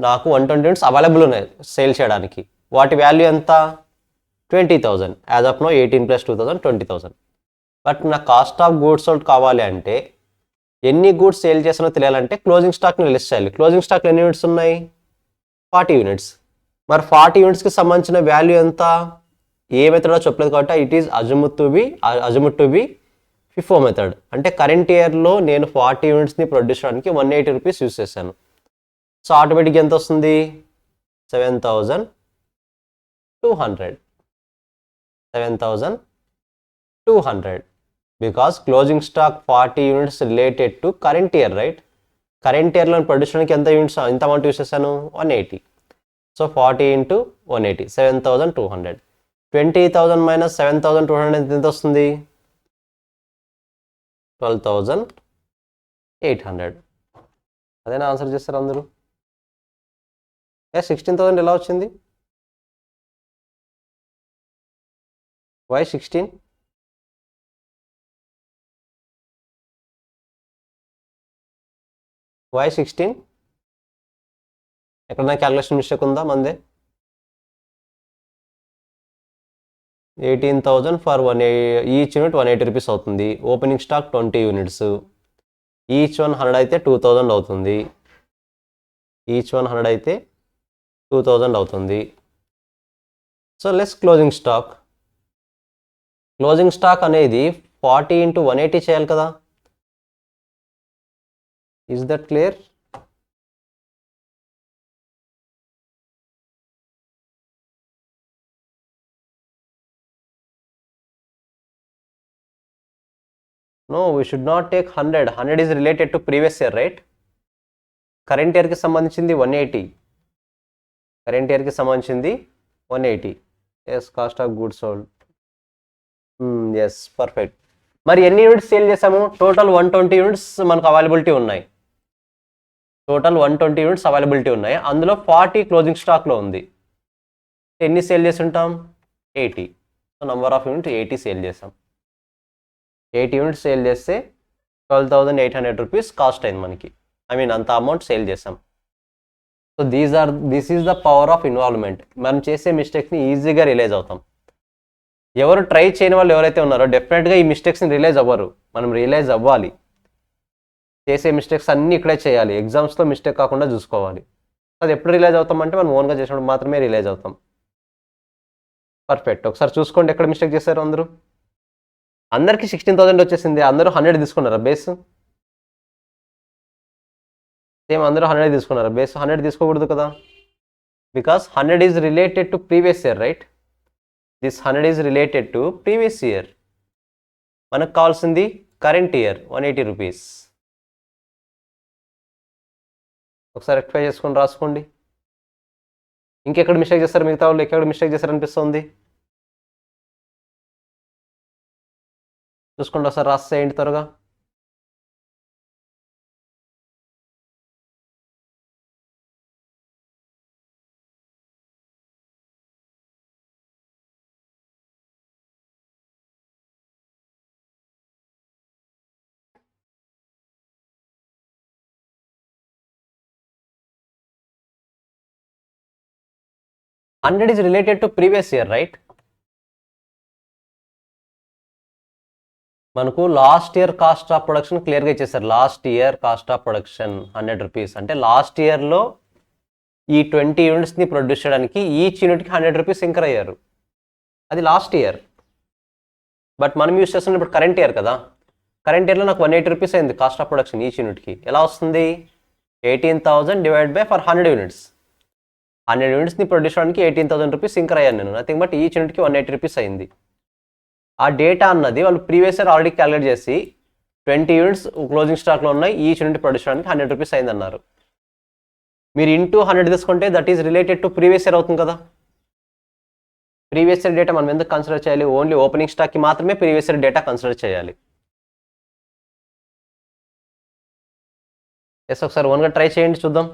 నాకు 120 యూనిట్స్ అవైలబుల్ ఉన్నాయి సేల్ చేయడానికి. వాటి వాల్యూ ఎంత? 20,000. As of now 18 plus 2,000 20,000. But నా కాస్ట్ ఆఫ్ గూడ్స్ సోల్డ్ కావాలి అంటే, ఎన్ని గూడ్స్ సేల్ చేసానో తెలియాలంటే క్లోజింగ్ స్టాక్ని లిస్ట్ చేయాలి. క్లోజింగ్ స్టాక్లో ఎన్ని యూనిట్స్ ఉన్నాయి? 40 యూనిట్స్. మరి 40 యూనిట్స్కి సంబంధించిన వాల్యూ ఎంత? ఏ మెథడో చెప్పలేదు కాబట్టి it is assumed to B FIFO method. అంటే కరెంట్ ఇయర్లో నేను 40 యూనిట్స్ని ప్రొడ్యూస్ చేయడానికి 180 రూపీస్ యూస్ చేశాను. సో ఆటోమేటిక్గా ఎంత వస్తుంది 7,200 7,200 because closing stock 40 units related to current year right. Current ఇయర్లో ప్రొడ్యూషన్కి ఎంత యూనిట్స్ ఎంత అమౌంట్ యూస్ చేశాను 180. So 40 into 180 7,200. 20,000 minus 7,200 ఎంత వస్తుంది 12,800. అదేనా ఆన్సర్ చేస్తారు అందరూ? 16,000 ఎలా వచ్చింది? వై 16? వై 16? ఎక్కడన్నా క్యాలిక్యులేషన్ మిస్టేక్ ఉందా మందే? 18,000 ఫర్ ఈచ్ యూనిట్ 180 రూపీస్ అవుతుంది. Opening stock 20 units, each one 100 అయితే 2,000 అవుతుంది. ఈచ్ వన్ 100 అయితే 2,000 అవుతుంది. So less closing stock. Closing stock అనేది 40 into 180 చేయాలి కదా. Is that clear? No, we should not take 100. 100 is related to previous year, right? Current ఇయర్కి సంబంధించింది 180. కరెంట్ ఇయర్కి సంబంధించింది 180. Yes, cost of goods sold. Yes, perfect. మరి ఎన్ని యూనిట్స్ సేల్ చేసాము? టోటల్ 120 యూనిట్స్ మనకు అవైలబిలిటీ ఉన్నాయి. టోటల్ 120 యూనిట్స్ అవైలబిలిటీ ఉన్నాయి. అందులో 40 క్లోజింగ్ స్టాక్లో ఉంది. ఎన్ని సేల్ చేసి ఉంటాం? 80. So number of unit 80 sale చేసాం. 80 యూనిట్స్ సేల్ చేస్తే 12,800 రూపీస్ కాస్ట్ అయింది మనకి. ఐ మీన్ అంత అమౌంట్ సేల్ చేసాం. So this is the power of involvement. మనం చేసే మిస్టేక్స్ని ఈజీగా రియలైజ్ అవుతాం. ఎవరు ట్రై చేయని వాళ్ళు ఎవరైతే ఉన్నారో డెఫినెట్గా ఈ మిస్టేక్స్ని రియలైజ్ అవ్వరు. మనం రియలైజ్ అవ్వాలి. చేసే మిస్టేక్స్ అన్నీ ఇక్కడే చేయాలి. ఎగ్జామ్స్లో మిస్టేక్ కాకుండా చూసుకోవాలి. అది ఎప్పుడు రియలైజ్ అవుతాం అంటే మనం ఓన్గా చేసినప్పుడు మాత్రమే రియలైజ్ అవుతాం. పర్ఫెక్ట్. ఒకసారి చూసుకోండి ఎక్కడ మిస్టేక్ చేశారు అందరూ. అందరికీ 16,000 వచ్చేసింది. అందరూ 100 తీసుకున్నారా బేస్? సేమ్ అందరూ 100 తీసుకున్నారా బేస్? 100 తీసుకోకూడదు కదా, because 100 is related to previous year right. This 100 is related to previous year. మనకు కావాల్సింది కరెంట్ ఇయర్ 180 రూపీస్. ఒకసారి రెక్టిఫై చేసుకొని రాసుకోండి. ఇంకెక్కడ మిస్టేక్ చేస్తారు? మిగతా వాళ్ళు ఎక్కడ మిస్టేక్ చేస్తారనిపిస్తుంది? చూసుకోండి ఒకసారి, రాసేయండి త్వరగా. Hundred is related to previous year right. మనకు last year cost of production క్లియర్గా ఇచ్చేసారు. Last year cost of production 100 rupees అంటే లాస్ట్ ఇయర్లో ఈ 20 యూనిట్స్ని ప్రొడ్యూస్ చేయడానికి ఈచ్ యూనిట్కి 100 రూపీస్ ఇంకర్ అయ్యారు. అది లాస్ట్ ఇయర్. బట్ మనం యూస్ చేస్తున్న ఇప్పుడు కరెంట్ ఇయర్ కదా. కరెంట్ ఇయర్లో నాకు 180 రూపీస్ అయింది కాస్ట్ ఆఫ్ ప్రొడక్షన్ ఈచ్ యూనిట్కి. ఎలా వస్తుంది? 18,000 డివైడ్ బై ఫర్ 100 యూనిట్స్. 100 యూనిట్స్ని ప్రొడ్యూస్ చేయడానికి 18,000 రూపీస్ ఇంకర్ అయ్యాను నేను. నథింగ్ బట్ ఈచ్ యూనిట్కి 180 రూపీస్ అయింది. ఆ డేటా అన్నది వాళ్ళు ప్రీవియస్ ఇయర్ ఆల్రెడీ క్యాలిక్యులేట్ చేసి 20 యూనిట్స్ క్లోజింగ్ స్టాక్లో ఉన్నాయి, ఈచ్ యూనిట్ ప్రొడ్యూస్ చేయడానికి 100 రూపీస్ అయిందన్నారు. మీరు ఇంటూ 100 తీసుకుంటే that is related to previous year అవుతుంది కదా. ప్రీవియస్ ఇయర్ డేటా మనం ఎందుకు కన్సిడర్ చేయాలి? ఓన్లీ ఓపెనింగ్ స్టాక్కి మాత్రమే ప్రీవియస్ ఇయర్ డేటా కన్సిడర్ చేయాలి. ఎస్, ఒకసారి ఓన్గా ట్రై చేయండి చూద్దాం.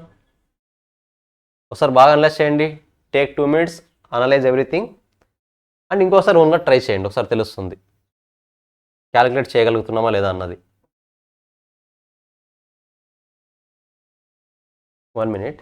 ఒకసారి బాగా అనలైజ్ చేయండి. Take 2 minutes, analyse everything and ఇంకోసారి ఓన్గా ట్రై చేయండి. ఒకసారి తెలుస్తుంది క్యాలిక్యులేట్ చేయగలుగుతున్నామా లేదా అన్నది. 1 minute.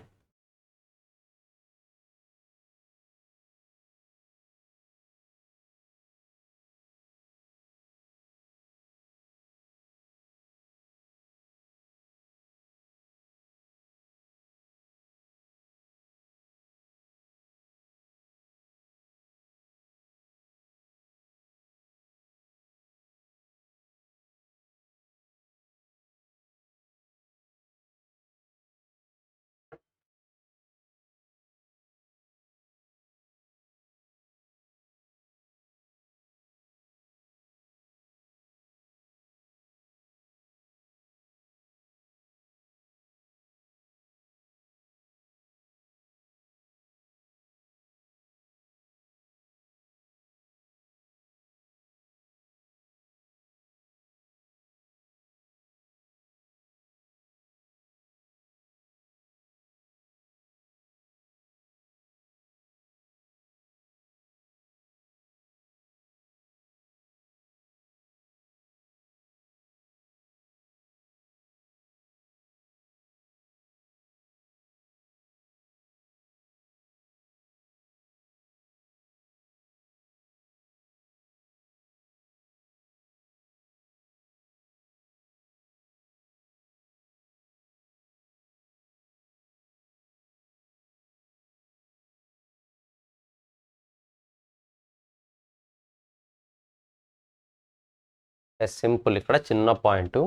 సింపుల్ ఇక్కడ చిన్న పాయింట్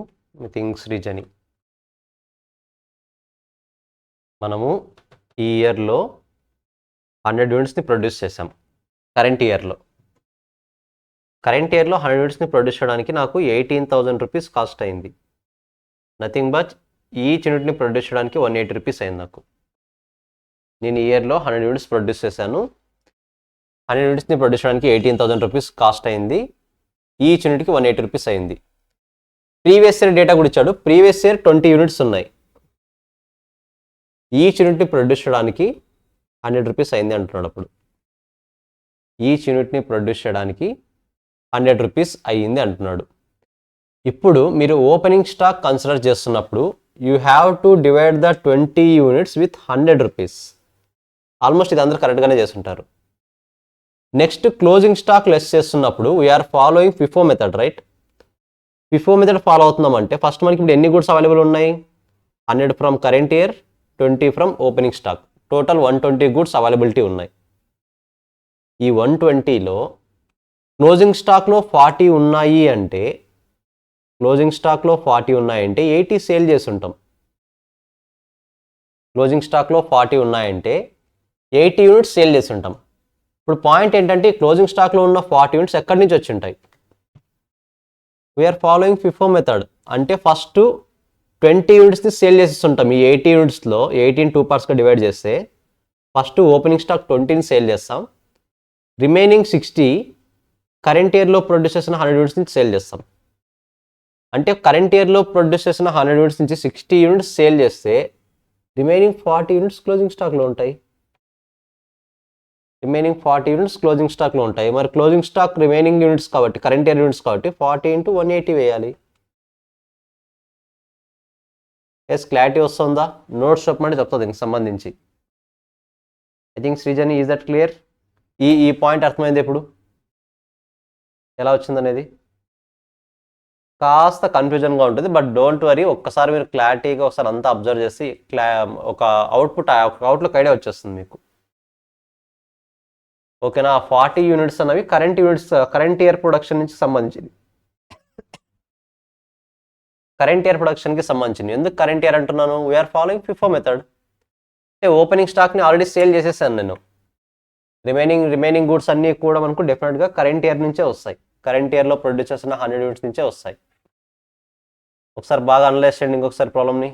థింగ్స్ రీజనింగ్. మనము ఈ ఇయర్లో 100 యూనిట్స్ని ప్రొడ్యూస్ చేసాం. కరెంట్ ఇయర్లో 100 యూనిట్స్ని ప్రొడ్యూస్ చేయడానికి నాకు 18,000 రూపీస్ కాస్ట్ అయింది. నథింగ్ బట్ ఈచ్ యూనిట్ని ప్రొడ్యూస్ చేయడానికి 180 రూపీస్ అయింది నాకు. నేను ఈ ఇయర్లో 100 యూనిట్స్ ప్రొడ్యూస్ చేశాను. 100 యూనిట్స్ని ప్రొడ్యూస్ చేయడానికి 18,000 రూపీస్ కాస్ట్ అయింది. ఈచ్ యూనిట్కి 180 రూపీస్ అయింది. ప్రీవియస్ ఇయర్ డేటా కూడా ఇచ్చాడు. ప్రీవియస్ ఇయర్ 20 యూనిట్స్ ఉన్నాయి. ఈచ్ యూనిట్ని ప్రొడ్యూస్ చేయడానికి 100 రూపీస్ అయింది అంటున్నాడు. అప్పుడు ఈచ్ యూనిట్ని ప్రొడ్యూస్ చేయడానికి 100 రూపీస్ అయ్యింది అంటున్నాడు. ఇప్పుడు మీరు ఓపెనింగ్ స్టాక్ కన్సిడర్ చేస్తున్నప్పుడు you have to divide the 20 units with 100 rupees. Almost ఇది అందరూ కరెక్ట్గానే చేస్తుంటారు. నెక్స్ట్ క్లోజింగ్ స్టాక్ లెస్ చేస్తున్నప్పుడు we are following FIFO method, right? FIFO method follow అవుతున్నామంటే ఫస్ట్ మనకి ఇప్పుడు ఎన్ని గూడ్స్ అవైలబుల్ ఉన్నాయి? 100 from current year, 20 from opening stock, total 120 goods availability ఉన్నాయి. ఈ 120లో క్లోజింగ్ స్టాక్లో 40 ఉన్నాయి అంటే 80 సేల్ చేసి ఉంటాం. క్లోజింగ్ స్టాక్లో 40 ఉన్నాయంటే 80 యూనిట్స్ సేల్ చేసి ఉంటాం. ఇప్పుడు పాయింట్ ఏంటంటే క్లోజింగ్ స్టాక్లో ఉన్న 40 యూనిట్స్ ఎక్కడి నుంచి వచ్చి ఉంటాయి? We are following FIFO method. అంటే ఫస్ట్ 20 యూనిట్స్ని సేల్ చేసేస్తుంటాం. ఈ 80 యూనిట్స్లో 18 2 పార్ట్స్గా డివైడ్ చేస్తే ఫస్ట్ ఓపెనింగ్ స్టాక్ 20ని సేల్ చేస్తాం. రిమైనింగ్ 60 కరెంట్ ఇయర్లో ప్రొడ్యూస్ చేసిన 100 యూనిట్స్ నుంచి సేల్ చేస్తాం. అంటే కరెంట్ ఇయర్లో ప్రొడ్యూస్ చేసిన 100 యూనిట్స్ నుంచి 60 యూనిట్స్ సేల్ చేస్తే రిమైనింగ్ 40 యూనిట్స్ క్లోజింగ్ స్టాక్లో ఉంటాయి. మరి క్లోజింగ్ స్టాక్ రిమైనింగ్ యూనిట్స్ కాబట్టి, కరెంట్ ఇయర్ యూనిట్స్ కాబట్టి 40 × 180 వేయాలి. క్లారిటీ వస్తుందా? నోట్స్ చెప్పమంటే చెప్తా దీనికి సంబంధించి. I think Srijani, is that clear? ఈ పాయింట్ అర్థమైంది ఇప్పుడు ఎలా వచ్చిందనేది? కాస్త కన్ఫ్యూజన్గా ఉంటుంది, బట్ డోంట్ వరీ. ఒక్కసారి మీరు క్లారిటీగా ఒకసారి అంతా అబ్జర్వ్ చేసి ఒక అవుట్లుక్ ఐడియా వచ్చేస్తుంది మీకు. ఓకేనా? 40 యూనిట్స్ అన్నవి కరెంట్ ఇయర్ ప్రొడక్షన్ నుంచి సంబంధించింది. కరెంట్ ఇయర్ ప్రొడక్షన్కి సంబంధించింది. ఎందుకు కరెంట్ ఇయర్ అంటున్నాను? We are following FIFO method. అంటే ఓపెనింగ్ స్టాక్ని ఆల్రెడీ సేల్ చేసేసాను నేను. రిమైనింగ్ గూడ్స్ అన్నీ కూడా మనకు డెఫినెట్గా కరెంట్ ఇయర్ నుంచే వస్తాయి. కరెంట్ ఇయర్లో ప్రొడ్యూస్ చేసిన 100 యూనిట్స్ నుంచే వస్తాయి. ఒకసారి బాగా అనలైజ్ చేయండి. ఇంకొకసారి ప్రాబ్లమ్ని.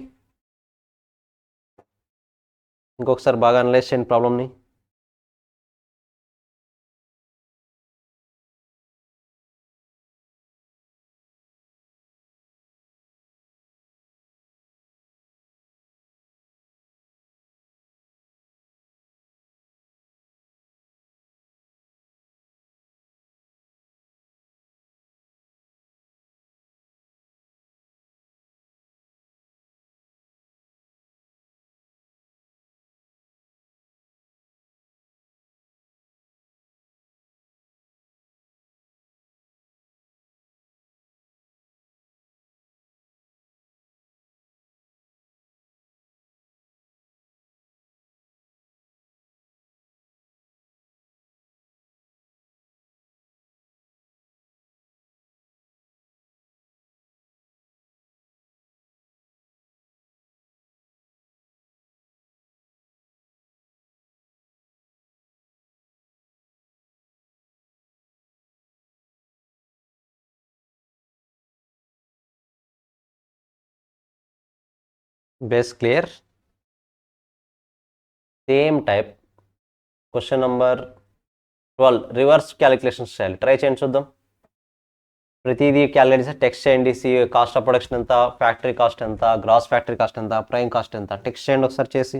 Base clear? Same type question number 12 reverse calculations చేయాలి. ట్రై చేయండి చూద్దాం. ప్రతిదీ క్యాలిక్యులేట్ చేసి టెక్స్ట్ చేయండి. కాస్ట్ ఆఫ్ ప్రొడక్షన్ ఎంత, ఫ్యాక్టరీ కాస్ట్ ఎంత, గ్రాస్ ఫ్యాక్టరీ కాస్ట్ ఎంత, ప్రైమ్ కాస్ట్ ఎంత, టెక్స్ట్ చేయండి ఒకసారి చేసి.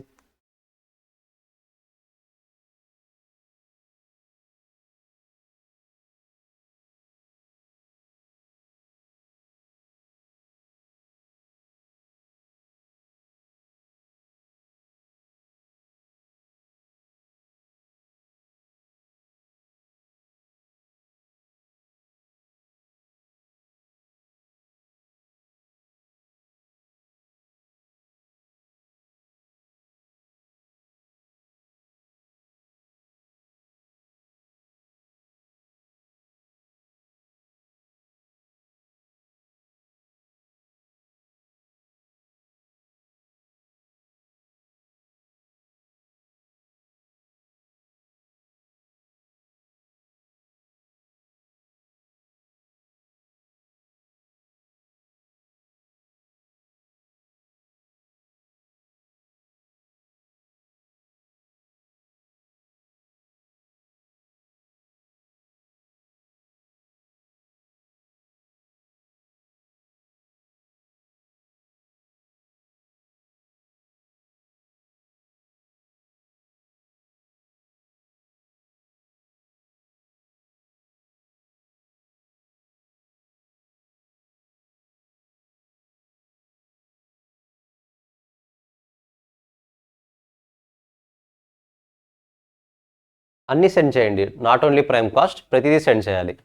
అన్నీ సెండ్ చేయండి, నాట్ ఓన్లీ ప్రైమ్ కాస్ట్, ప్రతిదీ సెండ్ చేయాలి.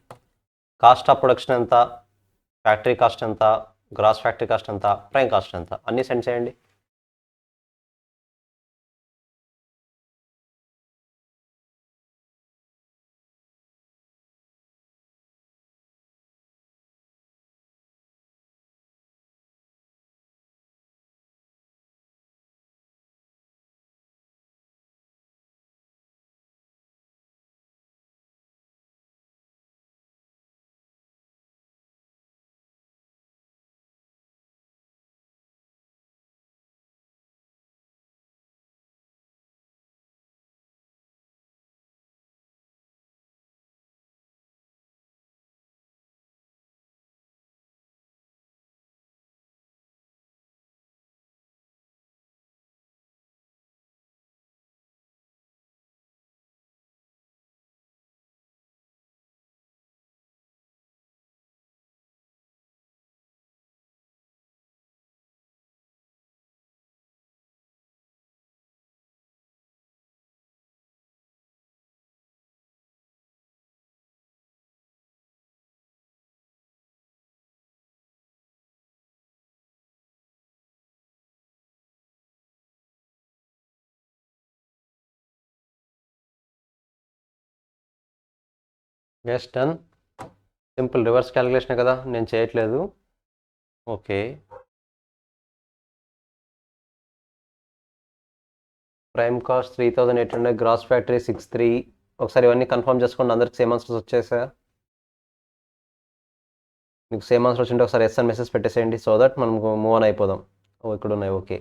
కాస్ట్ ఆఫ్ ప్రొడక్షన్ ఎంత, ఫ్యాక్టరీ కాస్ట్ ఎంత, గ్రాస్ ఫ్యాక్టరీ కాస్ట్ ఎంత, ప్రైమ్ కాస్ట్ ఎంత, అన్నీ సెండ్ చేయండి. Yes done. Simple reverse calculation కదా, నేను చేయట్లేదు. Okay, prime cost 3800, gross factory 63. ఒకసారి ఇవన్నీ కన్ఫర్మ్ చేసుకోండి, అందరికి సేమ్ ఆన్సర్స్ వచ్చేసా. మీకు సేమ్ ఆన్సర్ వచ్చింటే ఒకసారి ఎస్ అని మెసేజ్ పెట్టేసేయండి, సో దట్ మనం మూవ్ ఆన్ అయిపోదాం. ఇక్కడ ఉన్నాయి. Okay,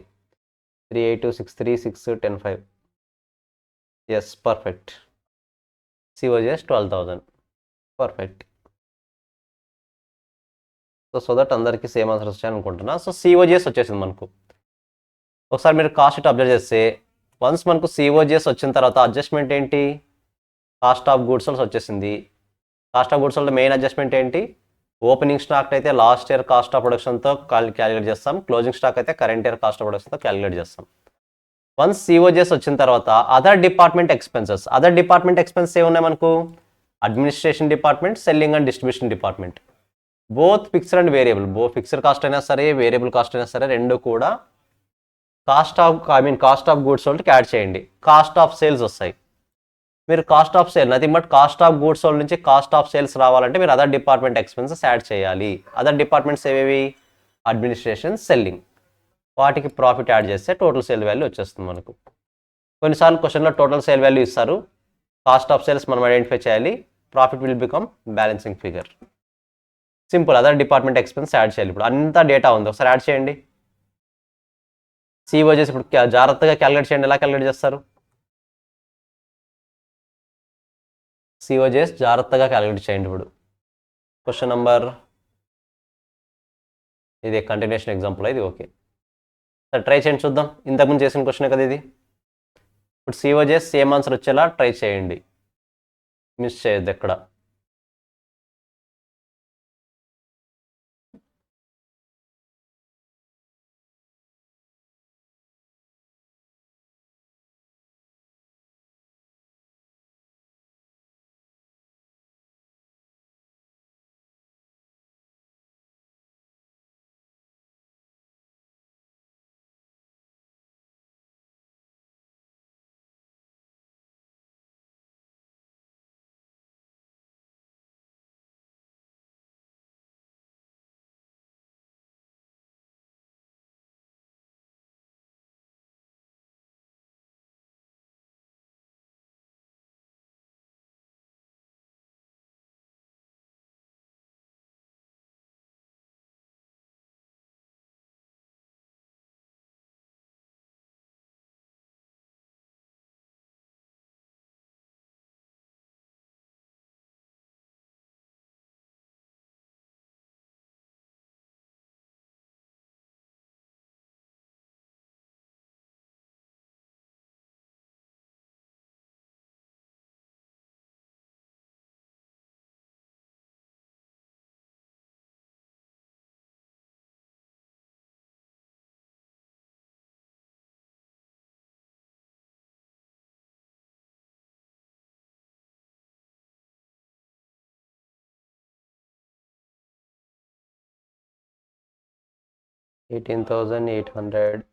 38263610 yes, perfect. COGS 12,000, perfect. So that అందరికీ సేమ్ ఆన్సర్ వచ్చాయని అనుకుంటున్నా. సో COGS వచ్చేసింది మనకు. ఒకసారి మీరు కాస్ట్ షీట్ అబ్జర్వ్ చేస్తే, వన్స్ మనకు COGS వచ్చిన తర్వాత అడ్జస్ట్మెంట్ ఏంటి, కాస్ట్ ఆఫ్ గూడ్స్ సోల్డ్ వచ్చేసింది. Cost of goods sold main adjustment ఏంటి, ఓపెనింగ్ స్టాక్ అయితే లాస్ట్ ఇయర్ కాస్ట్ ఆఫ్ ప్రొడక్షన్తో క్యాలిక్యులేట్ చేస్తాం, క్లోజింగ్ స్టాక్ అయితే కరెంట్ ఇయర్ కాస్ట్ ఆఫ్ ప్రొడక్షన్తో క్యాలిక్యులేట్ చేస్తాం. వన్స్ COGS వచ్చిన తర్వాత అదర్ డిపార్ట్మెంట్ ఎక్స్పెన్సెస్ ఏమున్నాయి మనకు, administration department, selling and distribution department. Both fixed and variable, fixed cost అయినా సరే వేరియబుల్ కాస్ట్ అయినా సరే రెండు కూడా కాస్ట్ ఆఫ్ గూడ్స్ సోల్డ్కి యాడ్ చేయండి. కాస్ట్ ఆఫ్ సేల్స్ వస్తాయి. మీరు cost of sale nothing but cost of goods sold నుంచి కాస్ట్ ఆఫ్ సేల్స్ రావాలంటే మీరు అదర్ డిపార్ట్మెంట్ ఎక్స్పెన్సెస్ యాడ్ చేయాలి. అదర్ డిపార్ట్మెంట్స్ ఏవేవి, అడ్మినిస్ట్రేషన్, సెల్లింగ్. వాటికి ప్రాఫిట్ యాడ్ చేస్తే టోటల్ సేల్ వాల్యూ వచ్చేస్తుంది మనకు. కొన్నిసార్లు క్వశ్చన్లో టోటల్ సేల్ వాల్యూ ఇస్తారు, కాస్ట్ ఆఫ్ సేల్స్ మనం ఐడెంటిఫై చేయాలి, profit will become balancing figure. Simple, other department expense add చేయాలి. ఇప్పుడు అంతా డేటా ఉంది, ఒకసారి యాడ్ చేయండి. COGS ఇప్పుడు జాగ్రత్తగా క్యాలిక్యులేట్ చేయండి. ఎలా క్యాలిక్యులేట్ చేస్తారు, COGS జాగ్రత్తగా క్యాలిక్యులేట్ చేయండి. ఇప్పుడు క్వశ్చన్ నంబర్, ఇది కంటిన్యూషన్ ఎగ్జాంపుల్, ఇది ఓకే. సరే ట్రై చేయండి చూద్దాం, ఇంతకుముందు చేసిన క్వశ్చనే కదా ఇది. ఇప్పుడు COGS సేమ్ ఆన్సర్ వచ్చేలా ట్రై చేయండి, మిస్ చేయొద్దు ఎక్కడ. 18,800.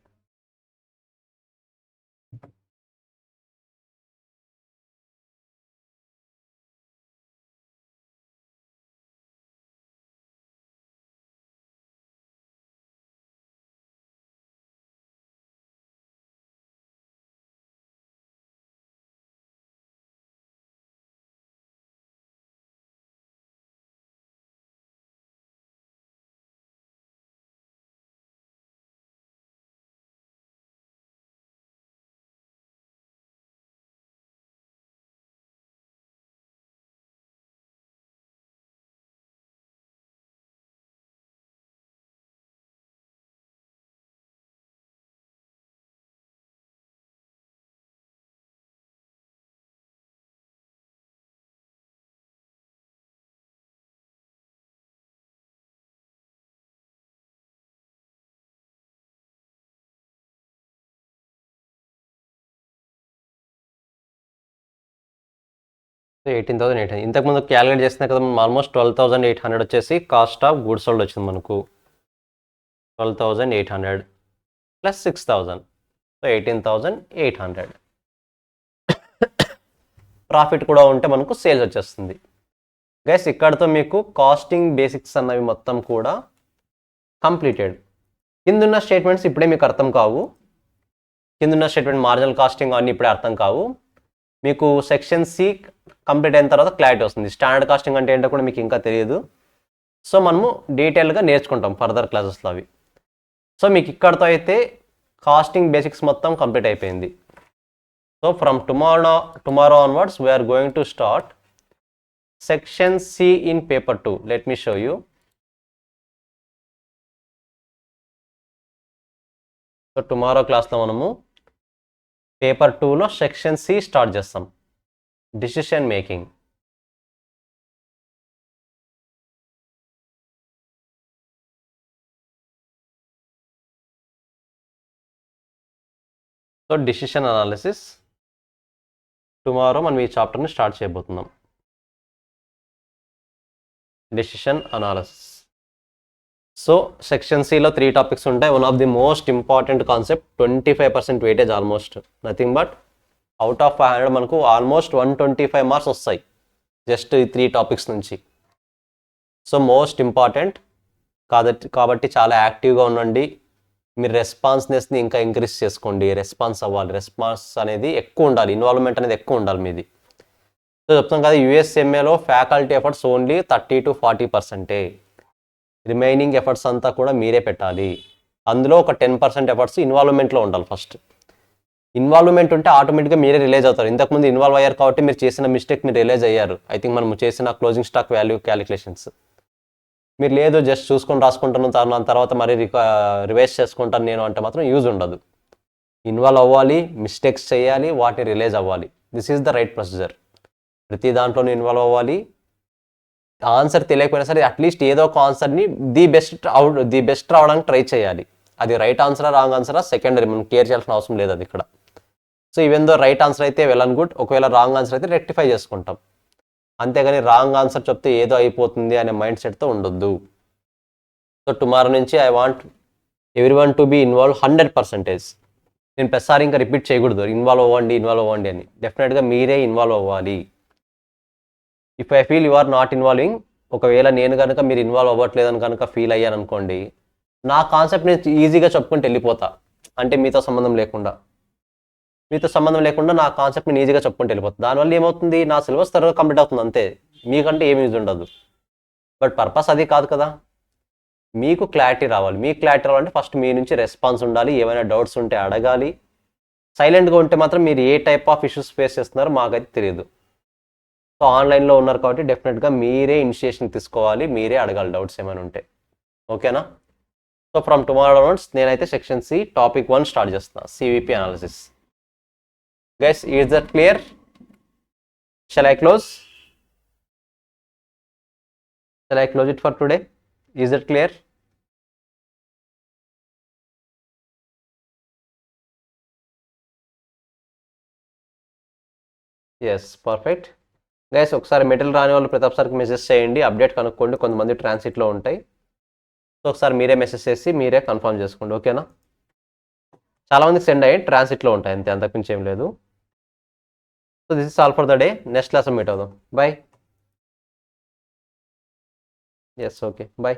సో 18,800 ఇంతకుముందు క్యాలిక్యులేట్ చేసినా కదా ఆల్మోస్ట్ 12,800 వచ్చేసి కాస్ట్ ఆఫ్ గూడ్స్ సోల్డ్ వచ్చింది మనకు. 12,800 ప్లస్ 6,000, సో 18,800. ప్రాఫిట్ కూడా ఉంటే మనకు సేల్స్ వచ్చేస్తుంది. గైస్ ఇక్కడతో మీకు కాస్టింగ్ బేసిక్స్ అన్నవి మొత్తం కూడా కంప్లీటెడ్. కిందున్న స్టేట్మెంట్స్ ఇప్పుడే మీకు అర్థం కావు. కిందున్న స్టేట్మెంట్ మార్జినల్ కాస్టింగ్ అన్నీ ఇప్పుడే అర్థం కావు. మీకు సెక్షన్ సి కంప్లీట్ అయిన తర్వాత క్లారిటీ వస్తుంది. స్టాండర్డ్ కాస్టింగ్ అంటే ఏంటో కూడా మీకు ఇంకా తెలియదు. సో మనము డీటెయిల్గా నేర్చుకుంటాం ఫర్దర్ క్లాసెస్లో అవి. సో మీకు ఇక్కడతో అయితే కాస్టింగ్ బేసిక్స్ మొత్తం కంప్లీట్ అయిపోయింది. So from tomorrow onwards we are going to start section C in paper 2. Let me show you. So tomorrow క్లాస్లో మనము పేపర్ 2లో సెక్షన్ సి స్టార్ట్ చేస్తాం, decision making. So decision analysis tomorrow మనం ఈ చాప్టర్ని start చేయబోతున్నాం. Decision analysis. సో సెక్షన్ సిలో 3 topics ఉంటాయి. One of the most important concept, 25% weightage almost. Nothing but out of 500 మనకు ఆల్మోస్ట్ 125 మార్క్స్ వస్తాయి జస్ట్ ఈ 3 టాపిక్స్ నుంచి. సో మోస్ట్ ఇంపార్టెంట్ కాబట్టి చాలా యాక్టివ్గా ఉండండి. మీరు రెస్పాన్స్నెస్ని ఇంకా ఇంక్రీజ్ చేసుకోండి. రెస్పాన్స్ అవ్వాలి, రెస్పాన్స్ అనేది ఎక్కువ ఉండాలి, ఇన్వాల్వ్మెంట్ అనేది ఎక్కువ ఉండాలి మీది. సో చెప్తాం కదా, యూఎస్ఎంఏలో faculty efforts only 30 to 40%. Remaining efforts అంతా కూడా మీరే పెట్టాలి. అందులో ఒక 10% ఎఫర్ట్స్ ఇన్వాల్వ్మెంట్లో ఉండాలి. ఫస్ట్ ఇన్వాల్వ్మెంట్ ఉంటే ఆటోమేటిక్గా మీరే రిలైజ్ అవుతారు. ఇంతకుముందు ఇన్వాల్వ్ అయ్యారు కాబట్టి మీరు చేసిన మిస్టేక్ మీరు రిలైజ్ అయ్యారు. ఐ థింక్ మనం చేసిన క్లోజింగ్ స్టాక్ వాల్యూ క్యాలిక్యులేషన్స్ మీరు లేదు జస్ట్ చూసుకొని రాసుకుంటాను, దాని తర్వాత మరీ రివైజ్ చేసుకుంటాను నేను అంటే మాత్రం యూజ్ ఉండదు. ఇన్వాల్వ్ అవ్వాలి, మిస్టేక్స్ చేయాలి, వాటిని రిలైజ్ అవ్వాలి. This is the right procedure. ప్రతి దాంట్లోనే ఇన్వాల్వ్ అవ్వాలి. ఆన్సర్ తెలియకపోయినా సరే అట్లీస్ట్ ఏదో ఒక ఆన్సర్ని ది బెస్ట్ రావడానికి ట్రై చేయాలి. అది రైట్ ఆన్సరా రాంగ్ ఆన్సరా సెకండరీ, మనం కేర్ చేయాల్సిన అవసరం లేదు అది ఇక్కడ. So even though right answer అయితే వెల్ అండ్ గుడ్, ఒకవేళ రాంగ్ ఆన్సర్ అయితే రెక్టిఫై చేసుకుంటాం. అంతేగాని రాంగ్ ఆన్సర్ చెప్తే ఏదో అయిపోతుంది అనే మైండ్ సెట్తో ఉండొద్దు. సో టుమారో నుంచి I want everyone to be involve 100%. నేను ప్రతిసారి ఇంకా రిపీట్ చేయకూడదు ఇన్వాల్వ్ అవ్వండి అని. డెఫినెట్గా మీరే ఇన్వాల్వ్ అవ్వాలి. If I feel you are not involving, ఒకవేళ నేను కనుక మీరు ఇన్వాల్వ్ అవ్వట్లేదని కనుక ఫీల్ అయ్యాను అనుకోండి, నా కాన్సెప్ట్ నేను ఈజీగా చెప్పుకుంటూ వెళ్ళిపోతా. అంటే మీతో సంబంధం లేకుండా నా కాన్సెప్ట్ నేను ఈజీగా చెప్పుకుంటూ వెళ్ళిపోతా. దానివల్ల ఏమవుతుంది, నా సిలబస్ త్వరగా కంప్లీట్ అవుతుంది అంతే, మీకంటే ఏమి యూజ్ ఉండదు. బట్ పర్పస్ అది కాదు కదా. మీకు క్లారిటీ రావాలి. మీకు క్లారిటీ రావాలంటే ఫస్ట్ మీ నుంచి రెస్పాన్స్ ఉండాలి. ఏమైనా డౌట్స్ ఉంటే అడగాలి. సైలెంట్గా ఉంటే మాత్రం మీరు ఏ టైప్ ఆఫ్ ఇష్యూస్ ఫేస్ చేస్తున్నారో మాకైతే తెలియదు. సో ఆన్లైన్లో ఉన్నారు కాబట్టి డెఫినెట్గా మీరే ఇనిషియేషన్ తీసుకోవాలి, మీరే అడగాలి డౌట్స్ ఏమైనా ఉంటే. ఓకేనా? సో ఫ్రమ్ టుమారో ఆన్వర్డ్స్ నేనైతే సెక్షన్ సి టాపిక్ 1 స్టార్ట్ చేస్తున్నా, CVP analysis. Guys, is that clear? Shall I close it for today? Is that clear? Yes, perfect. Guys ఒకసారి మెటీరియల్ రాని వాళ్ళు ప్రతి ఒక్కసారికి మెసేజ్ చేయండి, అప్డేట్ కనుక్కోండి. కొంతమంది ట్రాన్సిట్లో ఉంటాయి. సో ఒకసారి మీరే మెసేజ్ చేసి మీరే కన్ఫర్మ్ చేసుకోండి, ఓకేనా? చాలామందికి సెండ్ అయ్యి ట్రాన్సిట్లో ఉంటాయి, అంతే, అంతకుమించి ఏం లేదు. So this is all for the day. Next class meet అవుదాం. బాయ్. Yes, okay, bye.